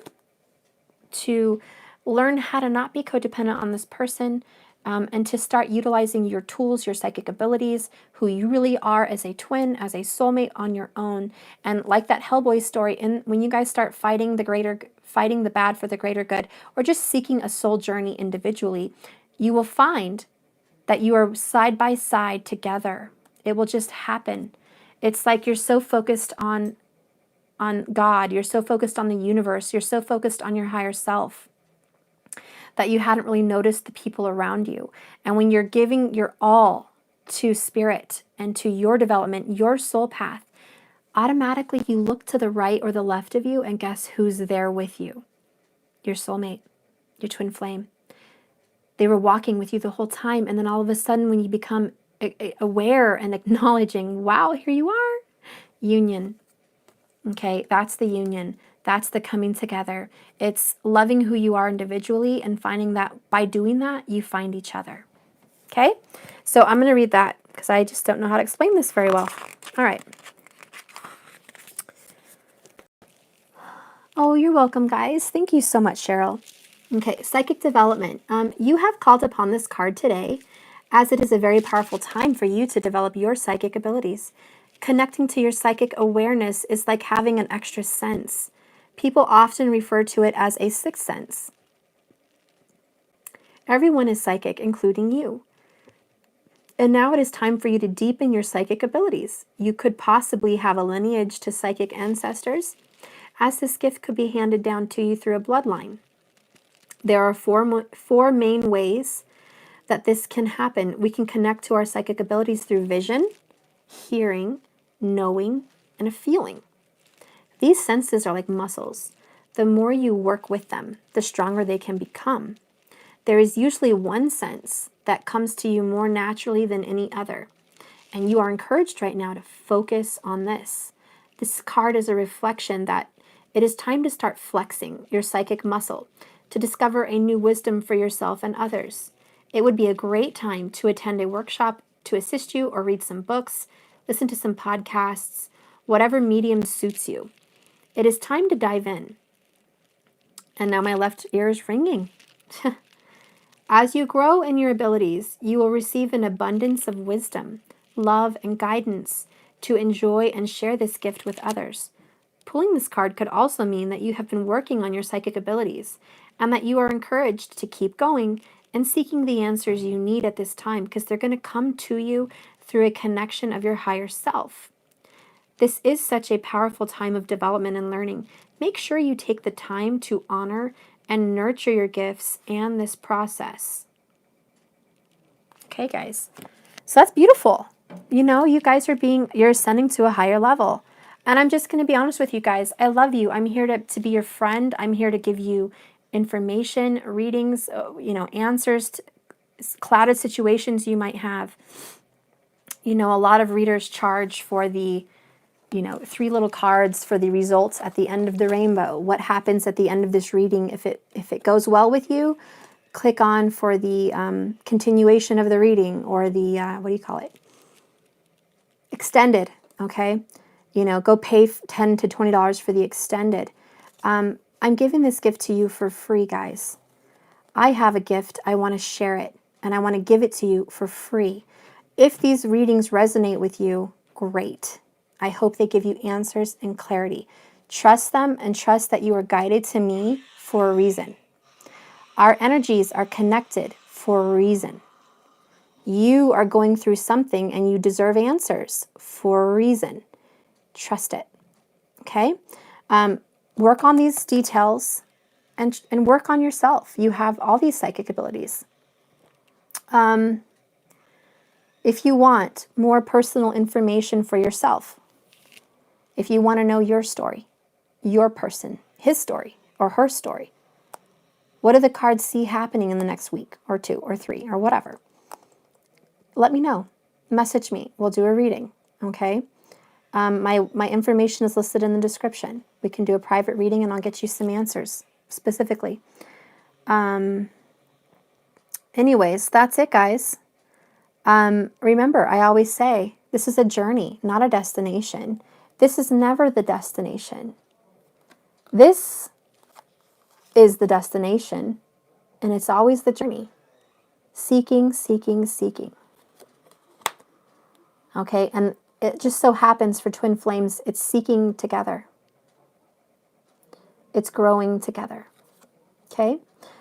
to learn how to not be codependent on this person, and to start utilizing your tools, your psychic abilities, who you really are as a twin, as a soulmate on your own. And like that Hellboy story, when you guys start fighting the bad for the greater good, or just seeking a soul journey individually, you will find that you are side by side together. It will just happen. It's like you're so focused on God, you're so focused on the universe, you're so focused on your higher self, that you hadn't really noticed the people around you. And when you're giving your all to spirit and to your development, your soul path, automatically you look to the right or the left of you, and guess who's there with you? Your soulmate, your twin flame. They were walking with you the whole time, and then all of a sudden when you become aware and acknowledging, wow, here you are, union. Okay, that's the union. That's the coming together. It's loving who you are individually and finding that by doing that, you find each other. Okay, so I'm going to read that because I just don't know how to explain this very well. All right. Oh, you're welcome, guys. Thank you so much, Cheryl. Okay, psychic development. You have called upon this card today, as it is a very powerful time for you to develop your psychic abilities. Connecting to your psychic awareness is like having an extra sense. People often refer to it as a sixth sense. Everyone is psychic, including you. And now it is time for you to deepen your psychic abilities. You could possibly have a lineage to psychic ancestors, as this gift could be handed down to you through a bloodline. There are four main ways that this can happen. We can connect to our psychic abilities through vision, hearing, knowing, and a feeling. These senses are like muscles. The more you work with them, the stronger they can become. There is usually one sense that comes to you more naturally than any other. And you are encouraged right now to focus on this. This card is a reflection that it is time to start flexing your psychic muscle, to discover a new wisdom for yourself and others. It would be a great time to attend a workshop to assist you, or read some books, listen to some podcasts, whatever medium suits you. It is time to dive in. And now my left ear is ringing. As you grow in your abilities, you will receive an abundance of wisdom, love, and guidance to enjoy and share this gift with others. Pulling this card could also mean that you have been working on your psychic abilities and that you are encouraged to keep going and seeking the answers you need at this time, because they're going to come to you through a connection of your higher self. This is such a powerful time of development and learning. Make sure you take the time to honor and nurture your gifts and this process. Okay, guys. So that's beautiful. You guys you're ascending to a higher level. And I'm just going to be honest with you guys. I love you. I'm here to be your friend. I'm here to give you information, readings, answers to clouded situations you might have. A lot of readers charge for the 3 little cards for the results at the end of the rainbow. What happens at the end of this reading? If it goes well with you, click on for the continuation of the reading, or the, what do you call it? Extended, okay? Go pay $10 to $20 for the extended. I'm giving this gift to you for free, guys. I have a gift. I want to share it, and I want to give it to you for free. If these readings resonate with you, great. I hope they give you answers and clarity. Trust them and trust that you are guided to me for a reason. Our energies are connected for a reason. You are going through something and you deserve answers for a reason. Trust it. Okay? Work on these details and work on yourself. You have all these psychic abilities. If you want more personal information for yourself, if you want to know your story, your person, his story or her story, what do the cards see happening in the next week or 2 or 3 or whatever? Let me know. Message me. We'll do a reading. Okay? My information is listed in the description. We can do a private reading and I'll get you some answers specifically. Anyways, that's it, guys. Remember, I always say, this is a journey, not a destination. This is never the destination. This is the destination, and it's always the journey. Seeking, seeking, seeking. Okay, and it just so happens for twin flames, it's seeking together. It's growing together. Okay?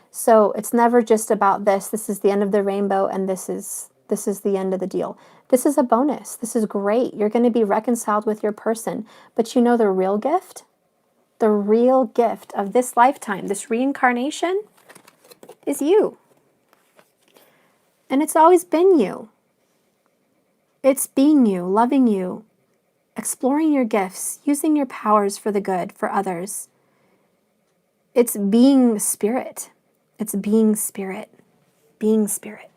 So it's never just about this. This is the end of the rainbow, and this is the end of the deal. This is a bonus. This is great. You're going to be reconciled with your person. But you know the real gift? The real gift of this lifetime, this reincarnation, is you. And it's always been you. It's being you, loving you, exploring your gifts, using your powers for the good, for others. It's being spirit. It's being spirit. Being spirit.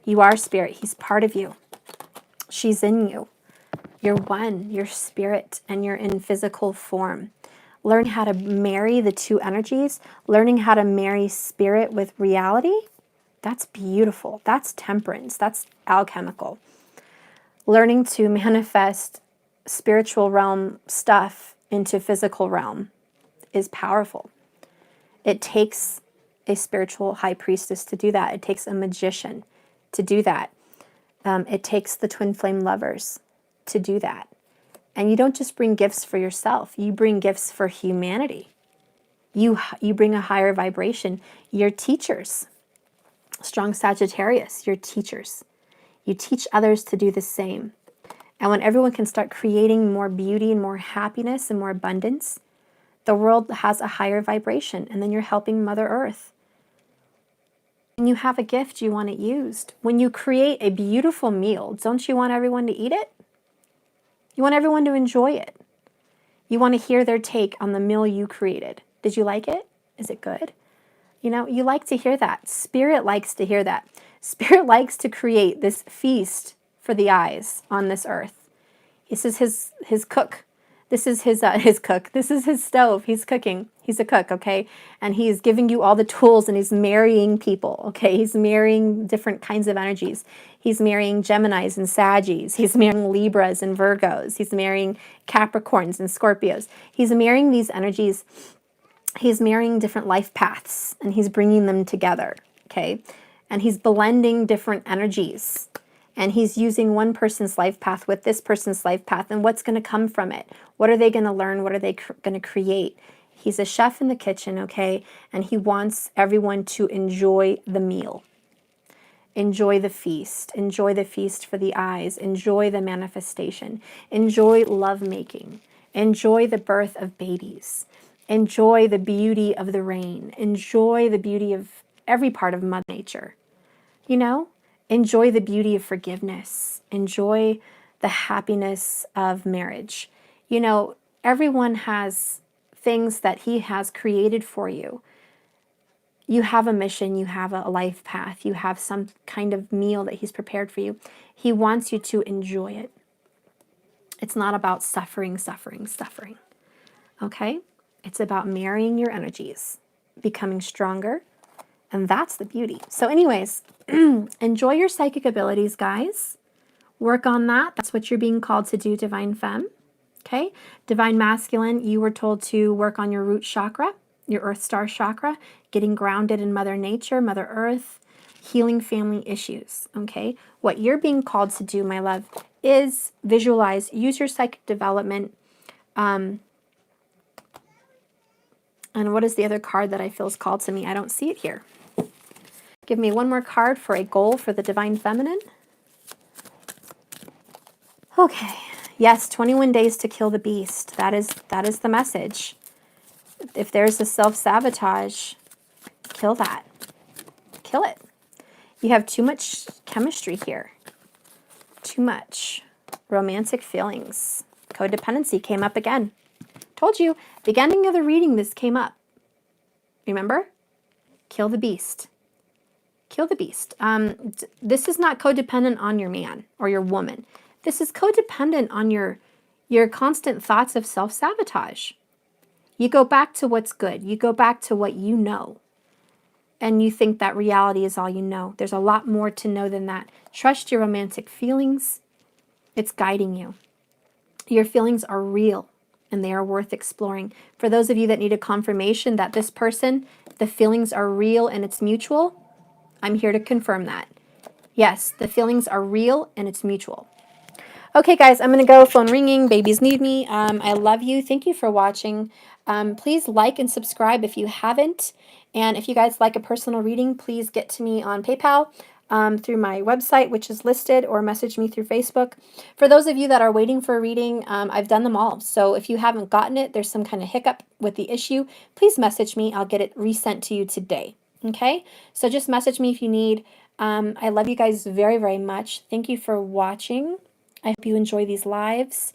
You are spirit. He's part of you. She's in you. You're one. You're spirit and you're in physical form. Learn how to marry the two energies. Learning how to marry spirit with reality. That's beautiful. That's temperance. That's alchemical. Learning to manifest spiritual realm stuff into physical realm is powerful. It takes a spiritual high priestess to do that. It takes a magician to do that. It takes the twin flame lovers to do that. And you don't just bring gifts for yourself. You bring gifts for humanity. You bring a higher vibration. You're teachers. Strong Sagittarius, you're teachers. You teach others to do the same. And when everyone can start creating more beauty and more happiness and more abundance, the world has a higher vibration. And then you're helping Mother Earth. When you have a gift, you want it used. When you create a beautiful meal, don't you want everyone to eat it? You want everyone to enjoy it. You want to hear their take on the meal you created. Did you like it? Is it good? You know, you like to hear that. Spirit likes to hear that. Spirit likes to create this feast for the eyes on this earth. This is his cook. This is his cook. This is his stove. He's cooking. He's a cook, okay? And he's giving you all the tools and he's marrying people, okay? He's marrying different kinds of energies. He's marrying Geminis and Saggies. He's marrying Libras and Virgos. He's marrying Capricorns and Scorpios. He's marrying these energies. He's marrying different life paths and he's bringing them together, okay? And he's blending different energies. And he's using one person's life path with this person's life path. And what's going to come from it? What are they going to learn? What are they going to create? He's a chef in the kitchen, okay? And he wants everyone to enjoy the meal. Enjoy the feast. Enjoy the feast for the eyes. Enjoy the manifestation. Enjoy lovemaking. Enjoy the birth of babies. Enjoy the beauty of the rain. Enjoy the beauty of every part of Mother Nature. You know? Enjoy the beauty of forgiveness. Enjoy the happiness of marriage. You know, everyone has things that he has created for you. You have a mission, you have a life path, you have some kind of meal that he's prepared for you. He wants you to enjoy it. It's not about suffering, suffering, suffering. Okay? It's about marrying your energies, becoming stronger, and that's the beauty. So anyways, enjoy your psychic abilities, guys. Work on that. That's what you're being called to do, Divine Femme. Okay? Divine Masculine, you were told to work on your root chakra, your Earth Star chakra, getting grounded in Mother Nature, Mother Earth, healing family issues. Okay? What you're being called to do, my love, is visualize, use your psychic development And what is the other card that I feel is called to me? I don't see it here. Give me one more card for a goal for the Divine Feminine. Okay. Yes, 21 days to kill the beast. That is the message. If there's a self-sabotage, kill that. Kill it. You have too much chemistry here. Too much. Romantic feelings. Codependency came up again. Told you, beginning of the reading, this came up. Remember? Kill the beast. Kill the beast. This is not codependent on your man or your woman. This is codependent on your constant thoughts of self-sabotage. You go back to what's good. You go back to what you know. And you think that reality is all you know. There's a lot more to know than that. Trust your romantic feelings. It's guiding you. Your feelings are real and they are worth exploring. For those of you that need a confirmation that this person, the feelings are real and it's mutual, I'm here to confirm that. Yes, the feelings are real and it's mutual. Okay, guys, I'm going to go. Phone ringing. Babies need me. I love you. Thank you for watching. Please like and subscribe if you haven't. And if you guys like a personal reading, please get to me on PayPal through my website, which is listed, or message me through Facebook. For those of you that are waiting for a reading, I've done them all. So if you haven't gotten it, there's some kind of hiccup with the issue, please message me. I'll get it resent to you today. Okay? So just message me if you need. I love you guys very, very much. Thank you for watching. I hope you enjoy these lives.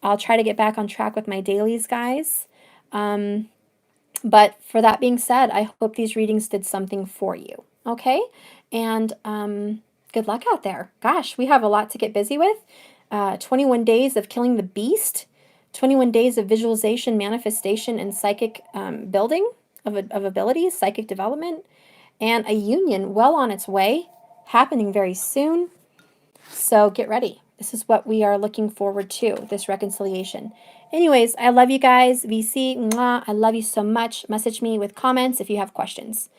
I'll try to get back on track with my dailies, guys. But for that being said, I hope these readings did something for you. Okay? And good luck out there. Gosh, we have a lot to get busy with. 21 days of killing the beast. 21 days of visualization, manifestation, and psychic building of abilities, psychic development. And a union well on its way, happening very soon. So get ready. This is what we are looking forward to, this reconciliation. Anyways, I love you guys. VC, mwah, I love you so much. Message me with comments if you have questions.